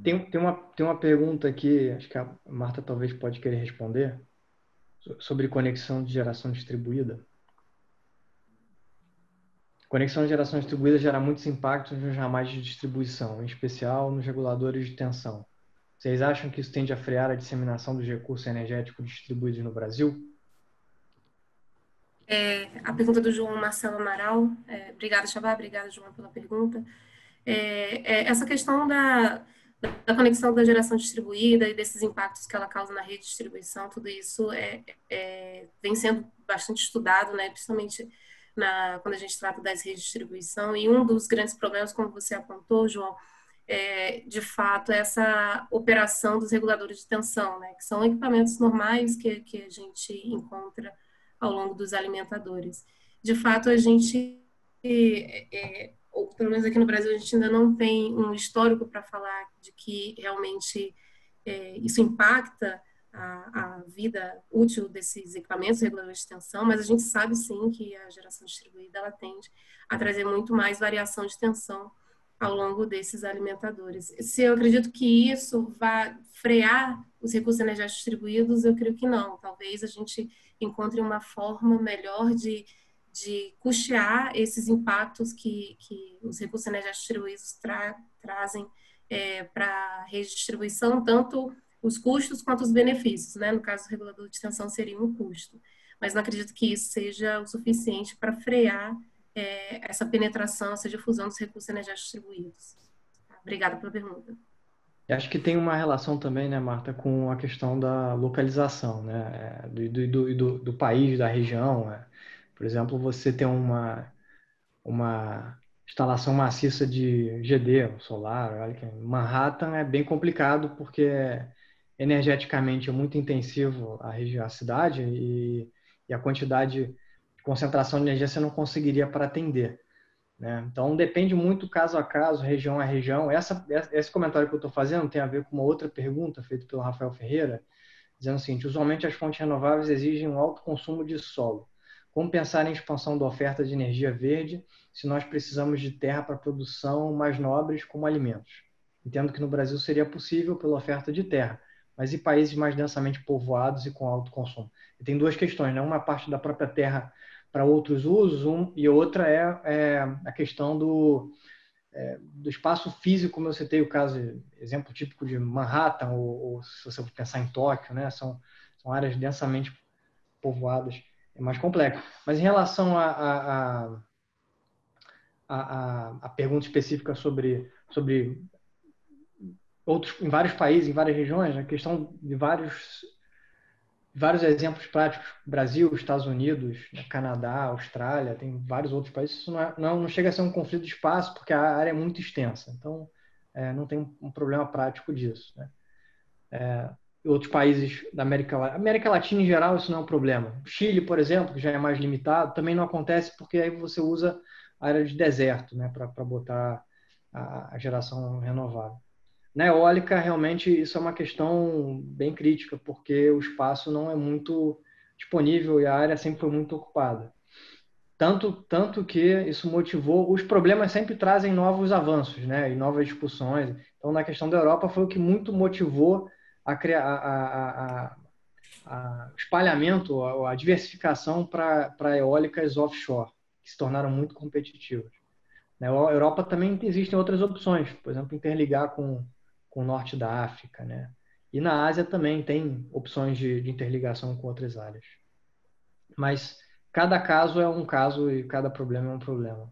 Speaker 1: Tem uma pergunta aqui, acho que a Marta talvez pode querer responder, sobre conexão de geração distribuída. Conexão de geração distribuída gera muitos impactos nos ramais de distribuição, em especial nos reguladores de tensão. Vocês acham que isso tende a frear a disseminação dos recursos energéticos distribuídos no Brasil?
Speaker 5: A pergunta do João Marcelo Amaral. Obrigada, Chavá. Obrigada, João, pela pergunta. Essa questão da conexão da geração distribuída e desses impactos que ela causa na rede de distribuição, tudo isso vem sendo bastante estudado, né, principalmente quando a gente trata das redes de distribuição. E um dos grandes problemas, como você apontou, João, de fato, essa operação dos reguladores de tensão, né, que são equipamentos normais que a gente encontra ao longo dos alimentadores. De fato, a gente, ou pelo menos aqui no Brasil, a gente ainda não tem um histórico para falar de que realmente isso impacta a vida útil desses equipamentos reguladores de tensão, mas a gente sabe sim que a geração distribuída ela tende a trazer muito mais variação de tensão ao longo desses alimentadores. Se eu acredito que isso vai frear os recursos energéticos distribuídos, eu creio que não. Talvez a gente encontre uma forma melhor de custear esses impactos que os recursos energéticos distribuídos trazem para a rede de distribuição, tanto os custos quanto os benefícios, né? No caso do regulador de tensão seria um custo, mas não acredito que isso seja o suficiente para frear essa penetração, essa difusão dos recursos energéticos distribuídos. Obrigada pela pergunta.
Speaker 1: Acho que tem uma relação também, né, Marta, com a questão da localização, né, do país, da região. Por exemplo, você tem uma instalação maciça de GD, solar, olha que Manhattan é bem complicado porque energeticamente é muito intensivo a cidade e a quantidade de concentração de energia você não conseguiria para atender, né? Então depende muito caso a caso, região a região. Esse comentário que eu estou fazendo tem a ver com uma outra pergunta feita pelo Rafael Ferreira, dizendo o seguinte: usualmente as fontes renováveis exigem um alto consumo de solo. Como pensar em expansão da oferta de energia verde se nós precisamos de terra para produção mais nobres como alimentos? Entendo que no Brasil seria possível pela oferta de terra, mas e países mais densamente povoados e com alto consumo? E tem duas questões, né? Uma parte da própria terra para outros usos, e outra é a questão do espaço físico, como eu citei o caso, exemplo típico de Manhattan, ou se você for pensar em Tóquio, né? São áreas densamente povoadas, é mais complexo. Mas em relação a pergunta específica sobre outros, em vários países, em várias regiões, a questão de vários exemplos práticos: Brasil, Estados Unidos, Canadá, Austrália, tem vários outros países. Isso não chega a ser um conflito de espaço, porque a área é muito extensa. Então, não tem um problema prático disso, né? Outros países da América Latina, em geral, isso não é um problema. Chile, por exemplo, que já é mais limitado, também não acontece porque aí você usa a área de deserto, né, para botar a geração renovável. Na eólica, realmente, isso é uma questão bem crítica, porque o espaço não é muito disponível e a área sempre foi muito ocupada. Tanto que isso motivou, os problemas sempre trazem novos avanços, né, e novas discussões. Então, na questão da Europa, foi o que muito motivou a criar espalhamento, a diversificação para eólicas offshore, que se tornaram muito competitivas. Na Europa também existem outras opções, por exemplo, interligar com o norte da África, né? E na Ásia também tem opções de interligação com outras áreas. Mas cada caso é um caso e cada problema é um problema.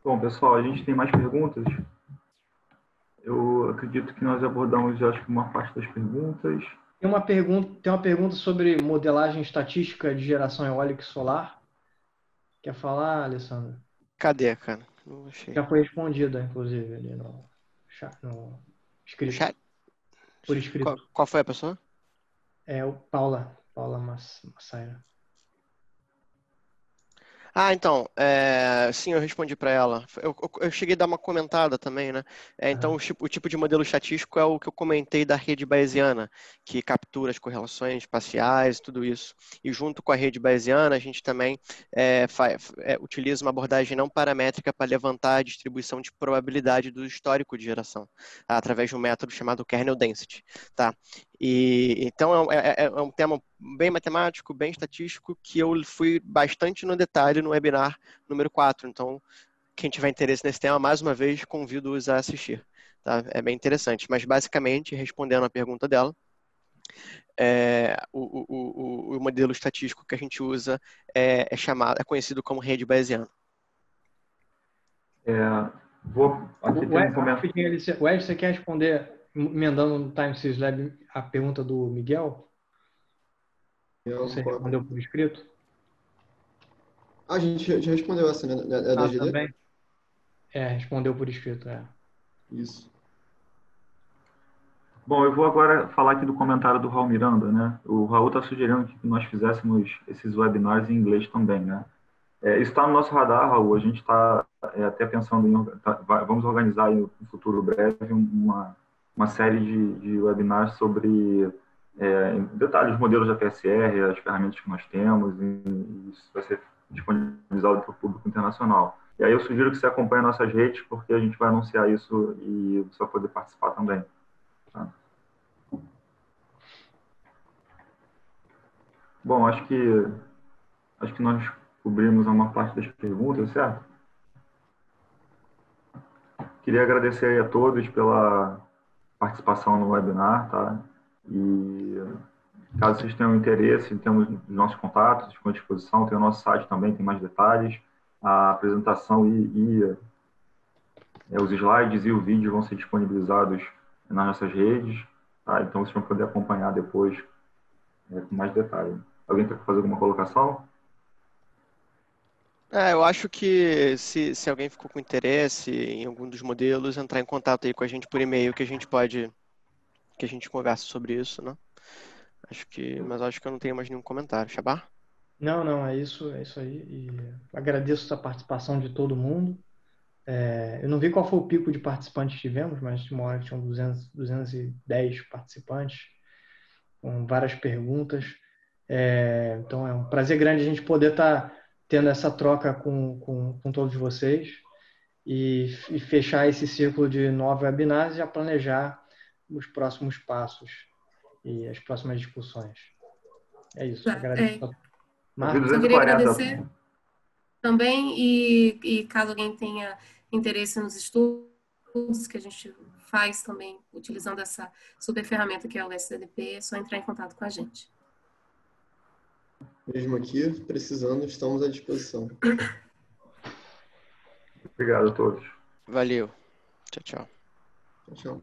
Speaker 3: Bom, pessoal, a gente tem mais perguntas? Eu acredito que nós abordamos, acho que uma parte das perguntas.
Speaker 1: Tem uma pergunta sobre modelagem estatística de geração eólica e solar. Quer falar, Alessandro?
Speaker 2: Cadê, cara? Não achei.
Speaker 1: Já foi respondida, inclusive, ali no escrito.
Speaker 2: Chat?
Speaker 1: Por escrito.
Speaker 2: Qual foi a pessoa?
Speaker 1: É o Paula Massaira.
Speaker 2: Ah, então, sim, eu respondi para ela. Eu cheguei a dar uma comentada também, né? Então, o tipo de modelo estatístico é o que eu comentei da rede bayesiana, que captura as correlações espaciais, tudo isso. E junto com a rede bayesiana, a gente também utiliza uma abordagem não paramétrica para levantar a distribuição de probabilidade do histórico de geração, através de um método chamado kernel density, tá? Então, é um tema bem matemático, bem estatístico, que eu fui bastante no detalhe no webinar número 4. Então, quem tiver interesse nesse tema, mais uma vez, convido-os a assistir. Tá? É bem interessante. Mas, basicamente, respondendo a pergunta dela, o modelo estatístico que a gente usa é conhecido como rede bayesiana.
Speaker 1: Ed, você quer responder, emendando no Time Series Lab, a pergunta do Miguel? Você respondeu por escrito?
Speaker 4: A gente já respondeu essa, né? Da GD?
Speaker 1: Também? Respondeu por escrito,
Speaker 4: Isso.
Speaker 3: Bom, eu vou agora falar aqui do comentário do Raul Miranda, né? O Raul está sugerindo que nós fizéssemos esses webinars em inglês também, né? Isso está no nosso radar, Raul. A gente está até pensando vamos organizar aí no futuro breve uma série de webinars sobre detalhes, os modelos da PSR, as ferramentas que nós temos, e isso vai ser disponibilizado para o público internacional. E aí eu sugiro que você acompanhe nossas redes, porque a gente vai anunciar isso e você vai poder participar também. Tá? Bom, acho que nós cobrimos uma parte das perguntas, certo? Queria agradecer aí a todos pela participação no webinar, tá? E caso vocês tenham interesse, temos os nossos contatos à disposição, tem o nosso site também, tem mais detalhes, a apresentação os slides e o vídeo vão ser disponibilizados nas nossas redes, tá? Então vocês vão poder acompanhar depois com mais detalhes. Alguém quer fazer alguma colocação?
Speaker 2: Eu acho que se alguém ficou com interesse em algum dos modelos, entrar em contato aí com a gente por e-mail, que a gente conversa sobre isso, né? Mas acho que eu não tenho mais nenhum comentário. Xabá?
Speaker 1: Não, é isso aí. E agradeço a participação de todo mundo. Eu não vi qual foi o pico de participantes que tivemos, mas de uma hora tinham 210 participantes, com várias perguntas. Então é um prazer grande a gente poder estar tendo essa troca com todos vocês e fechar esse círculo de 9 webinars e já planejar os próximos passos e as próximas discussões. É isso. Agradeço.
Speaker 5: Só queria agradecer também e caso alguém tenha interesse nos estudos que a gente faz também utilizando essa super ferramenta que é o SDDP, é só entrar em contato com a gente.
Speaker 4: Mesmo aqui, precisando, estamos à disposição.
Speaker 3: Obrigado a todos.
Speaker 2: Valeu. Tchau, tchau.
Speaker 4: Tchau.